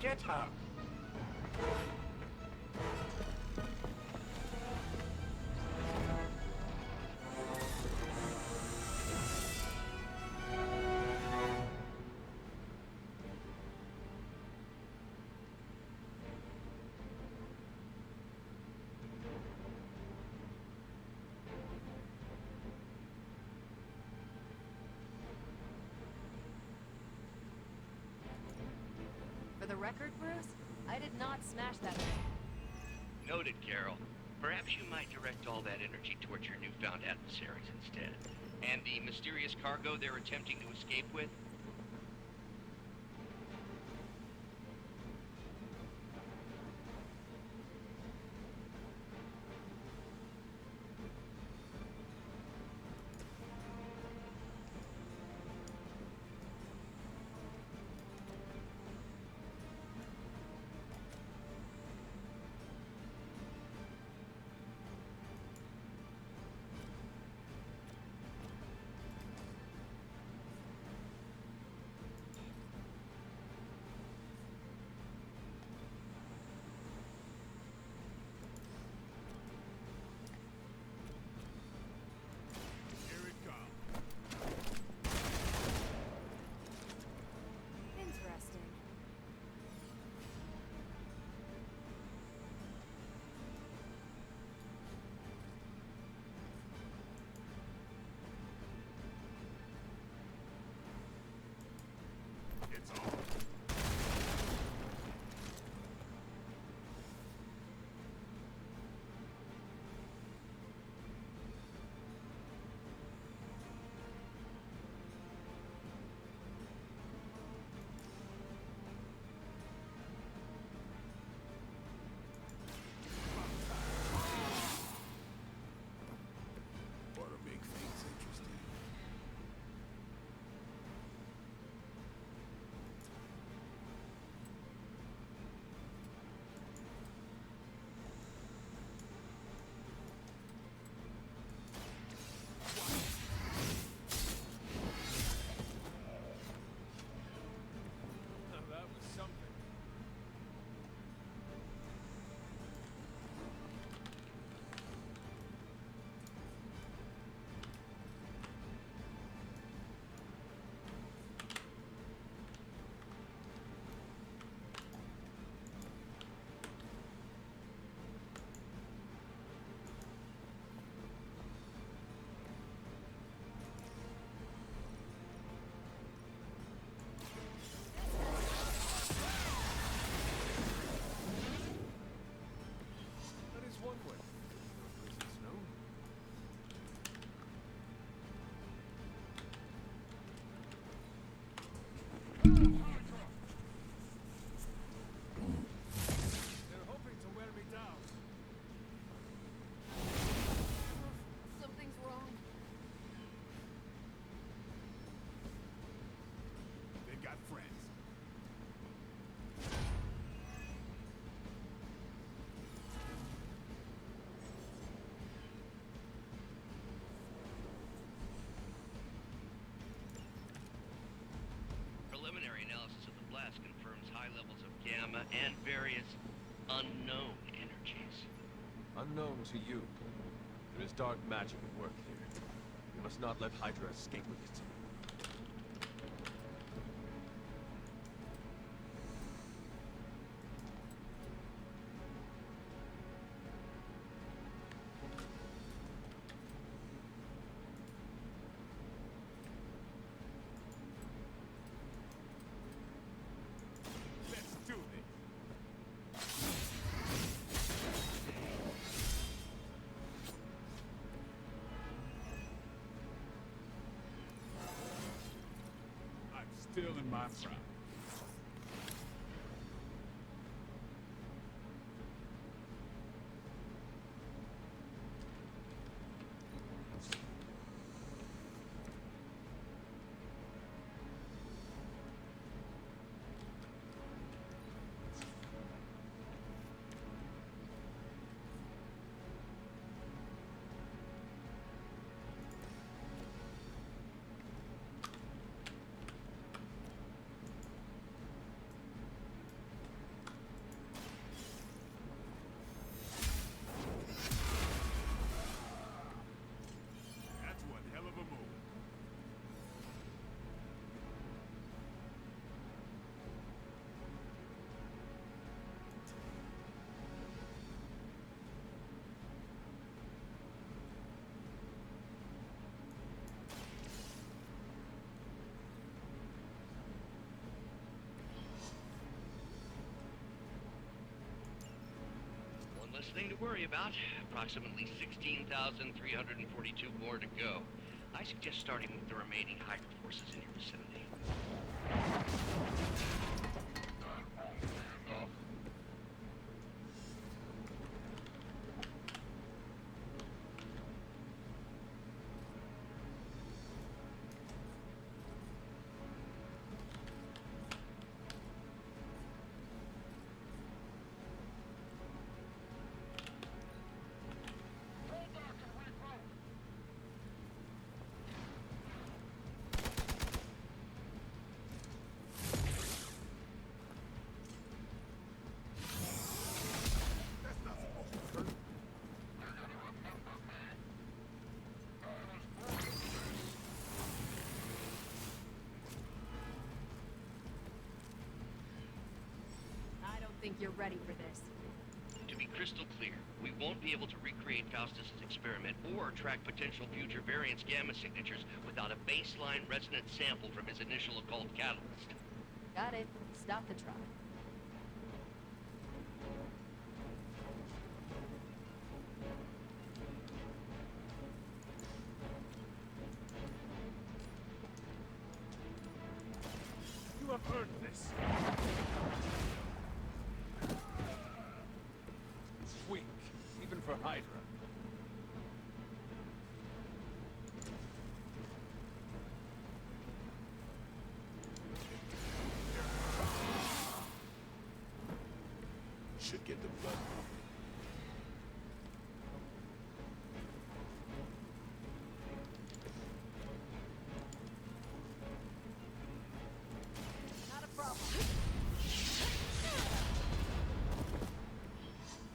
Get her! record, Bruce? I did not smash that thing. Noted, Carol. Perhaps you might direct all that energy towards your newfound adversaries instead. And the mysterious cargo they're attempting to escape with? Interesting. It's on. Ought to make things interesting. Now that was something. That is one way. It's known. They're hoping to wear me down. Something's wrong. They've got friends. Preliminary analysis of the blast confirms high levels of gamma and various unknown energies. Unknown to you. There is dark magic at work here. We must not let Hydra escape with it. Let's do this. I'm still in my prime. less thing to worry about. Approximately 16,342 more to go. I suggest starting with the remaining Hydra forces in your vicinity. I think you're ready for this. To be crystal clear, we won't be able to recreate Faustus's experiment or track potential future variants' gamma signatures without a baseline resonance sample from his initial occult catalyst. Got it. Stop the truck. You have heard this. It's weak, even for Hydra. Should get the blood pumping. Not a problem.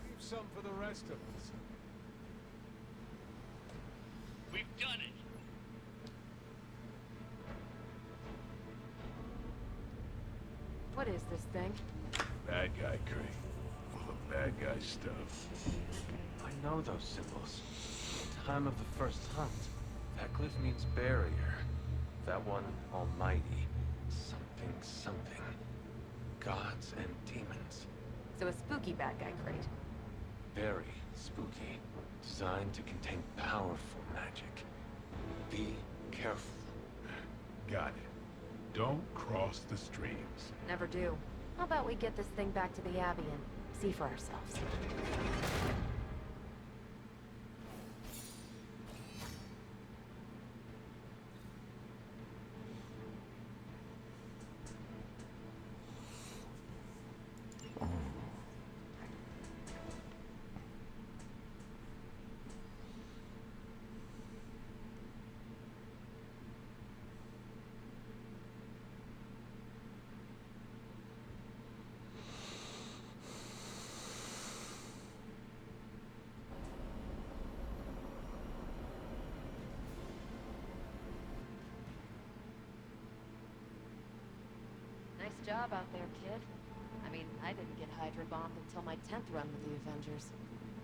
Leave some for the rest of us. We've done it! What is this thing? Bad guy crate. Full of bad guy stuff. I know those symbols. Time of the first hunt. That glyph means barrier. That one, almighty. Something, something. Gods and demons. So a spooky bad guy crate. Very spooky. Designed to contain powerful magic. Be careful. Got it. Don't cross the streams. Never do. How about we get this thing back to the Abbey and see for ourselves? Nice job out there, kid. I mean, I didn't get Hydra bombed until my 10th run with the Avengers.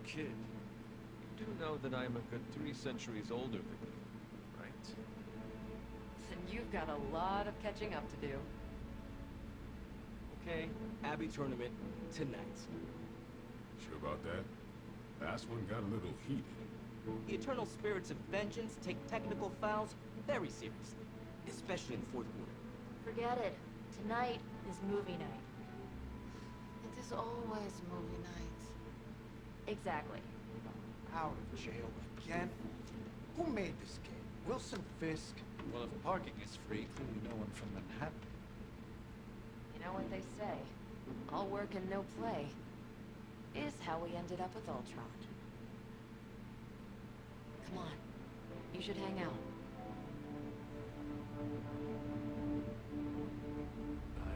Kid, you do know that I am a good 3 centuries older than you, right? Then you've got a lot of catching up to do. Okay, Abbey tournament tonight. Sure about that? Last one got a little heated. The Eternal Spirits of Vengeance take technical fouls very seriously, especially in the fourth quarter. Forget it. Tonight is movie night. It is always movie nights. Exactly. Out of jail again? Who made this game? Wilson Fisk? Well, if parking is free, clearly no one from Manhattan. You know what they say? All work and no play is how we ended up with Ultron. Come on. You should hang out. I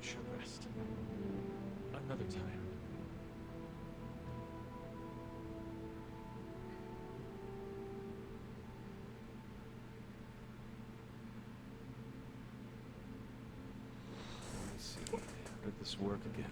should rest. Another time. Let me see. How did this work again?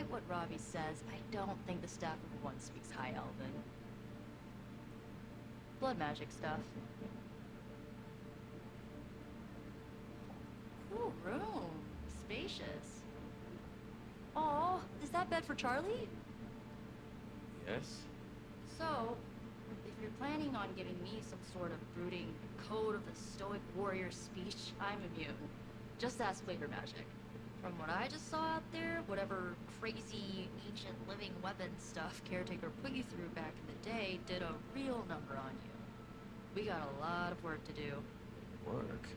despite what Robbie says, I don't think the staff of one speaks High Elven. Blood magic stuff. Cool room. Spacious. Aw, is that bed for Charlie? Yes? So, if you're planning on giving me some sort of brooding code of the stoic warrior speech, I'm immune. Just ask Flavor Magic. From what I just saw out there, whatever crazy ancient living weapon stuff Caretaker put you through back in the day did a real number on you. We got a lot of work to do. Work?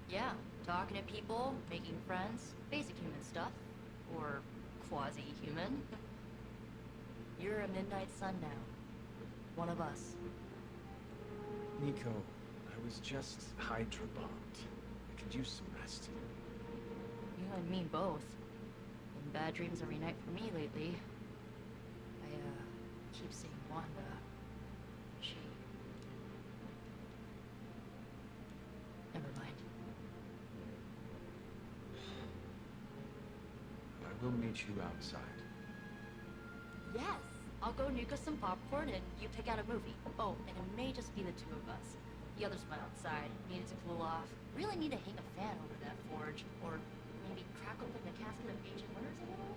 Yeah, talking to people, making friends, basic human stuff. Or quasi-human. You're a Midnight Sun now. One of us. Nico, I was just Hydra bombed. I could use some rest. You and me both. Been bad dreams every night for me lately. I, keep seeing Wanda. She... Never mind. I will meet you outside. Yes! I'll go nuke us some popcorn and you pick out a movie. Oh, and it may just be the two of us. The others went outside, needed to cool off. Really need to hang a fan over that forge. Or maybe crack open the casket of ancient winners a little?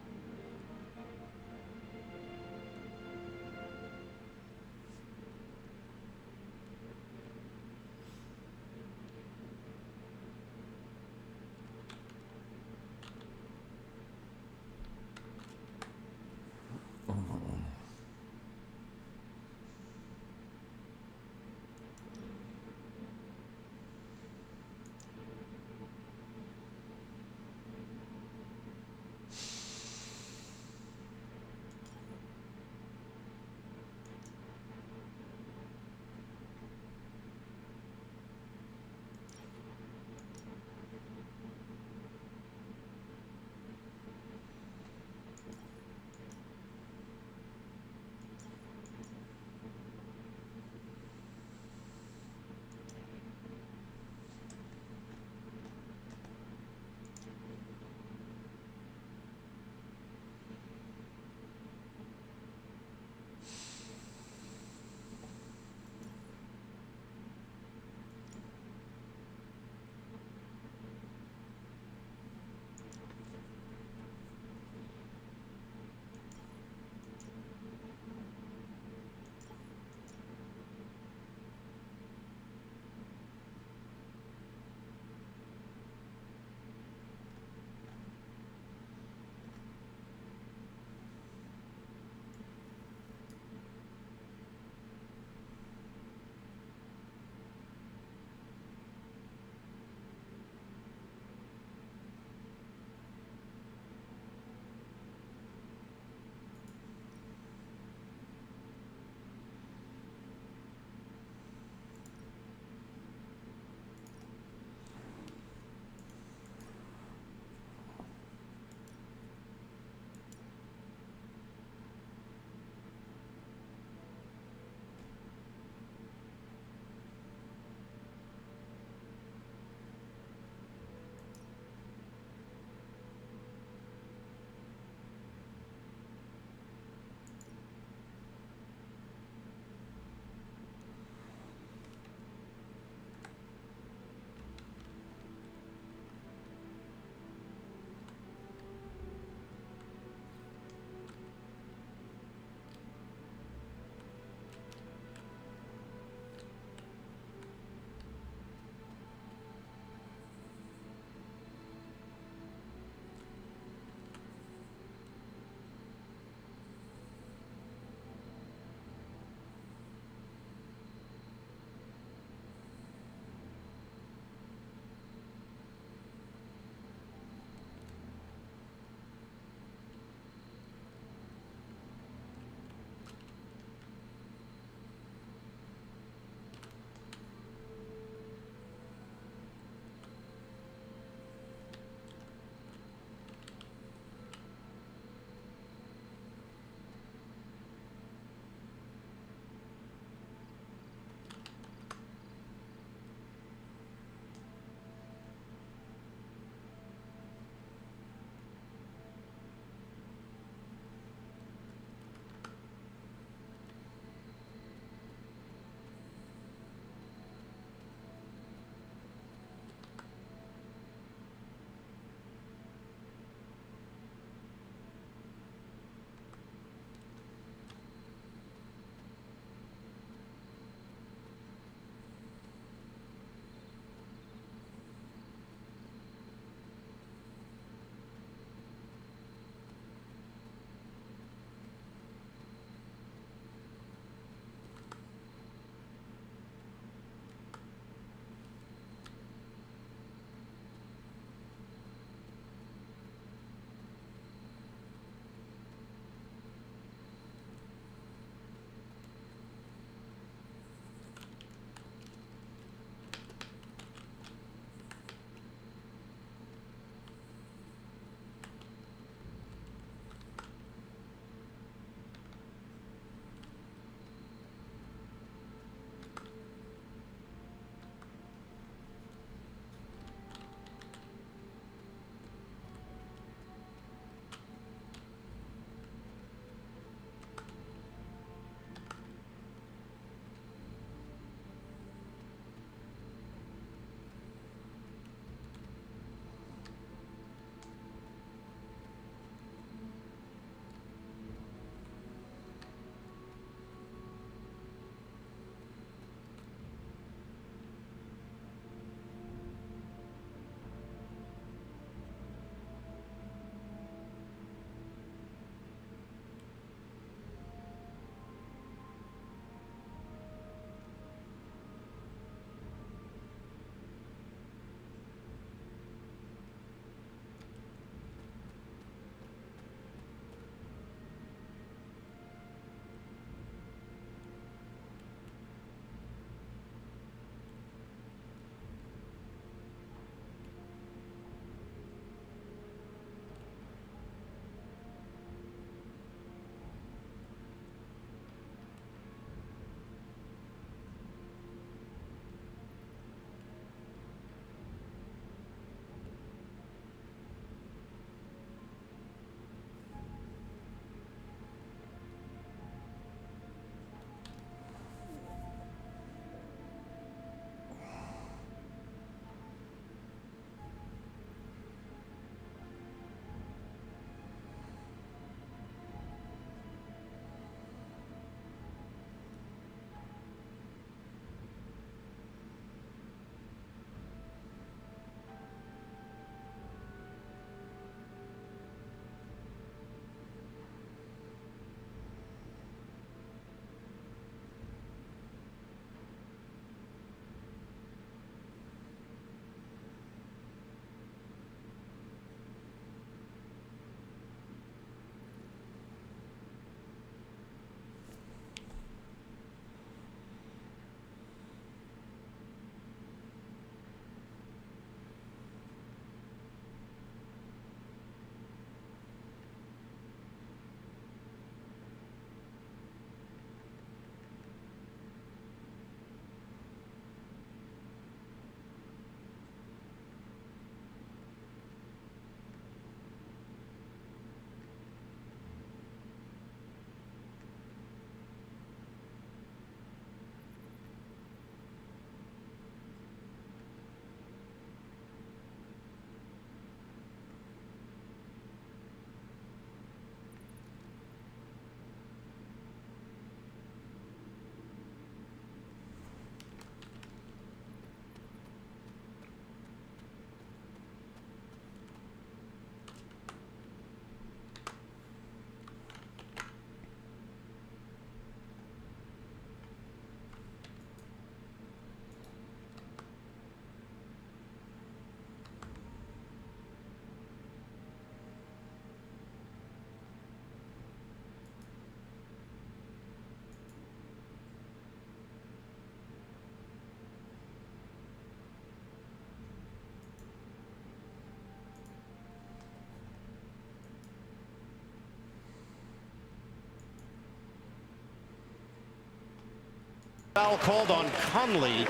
Foul called on Conley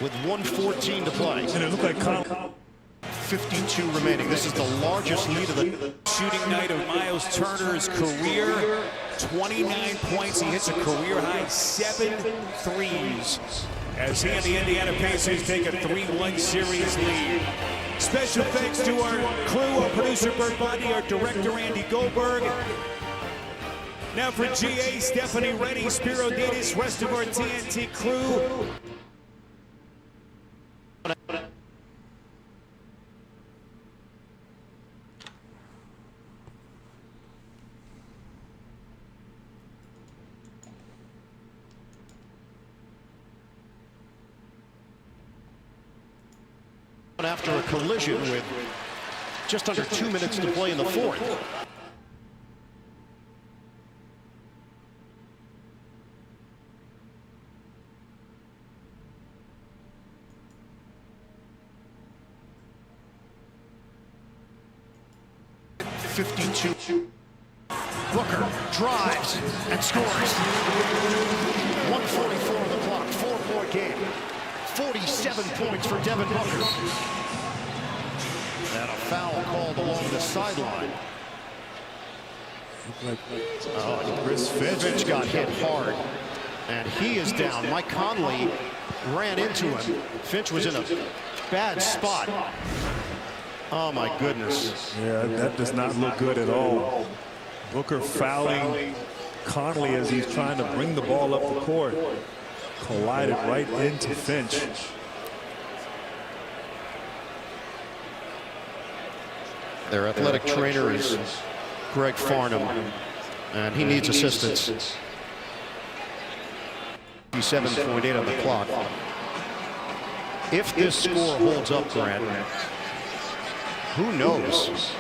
with 1:14 to play. And it looked like Conley. 52 remaining. This is the largest lead of the shooting night of Miles Turner's career. 29 points. He hits a career high 7 threes as he and the Indiana Pacers take a 3-1 series lead. Special thanks to our crew, our producer Bert Bundy, our director Andy Goldberg. Now for GA, Stephanie Reddy, Spiro Dedes, rest of our TNT crew. After a collision with just under 2 minutes to play in the fourth. Booker drives and scores. 1:44 on the clock, 4-point game. 47 points for Devin Booker. And a foul called along the sideline. Chris Finch got hit hard, and he is down. Mike Conley ran into him. Finch was in a bad spot. Oh my goodness. Yeah, that does not look good at all. Booker fouling Conley as he's trying to bring the ball up the court. Collided right into Finch. Their athletic trainer is Greg Farnham, and he needs assistance. 7.8 on the clock. If this score holds up, Grant, who knows?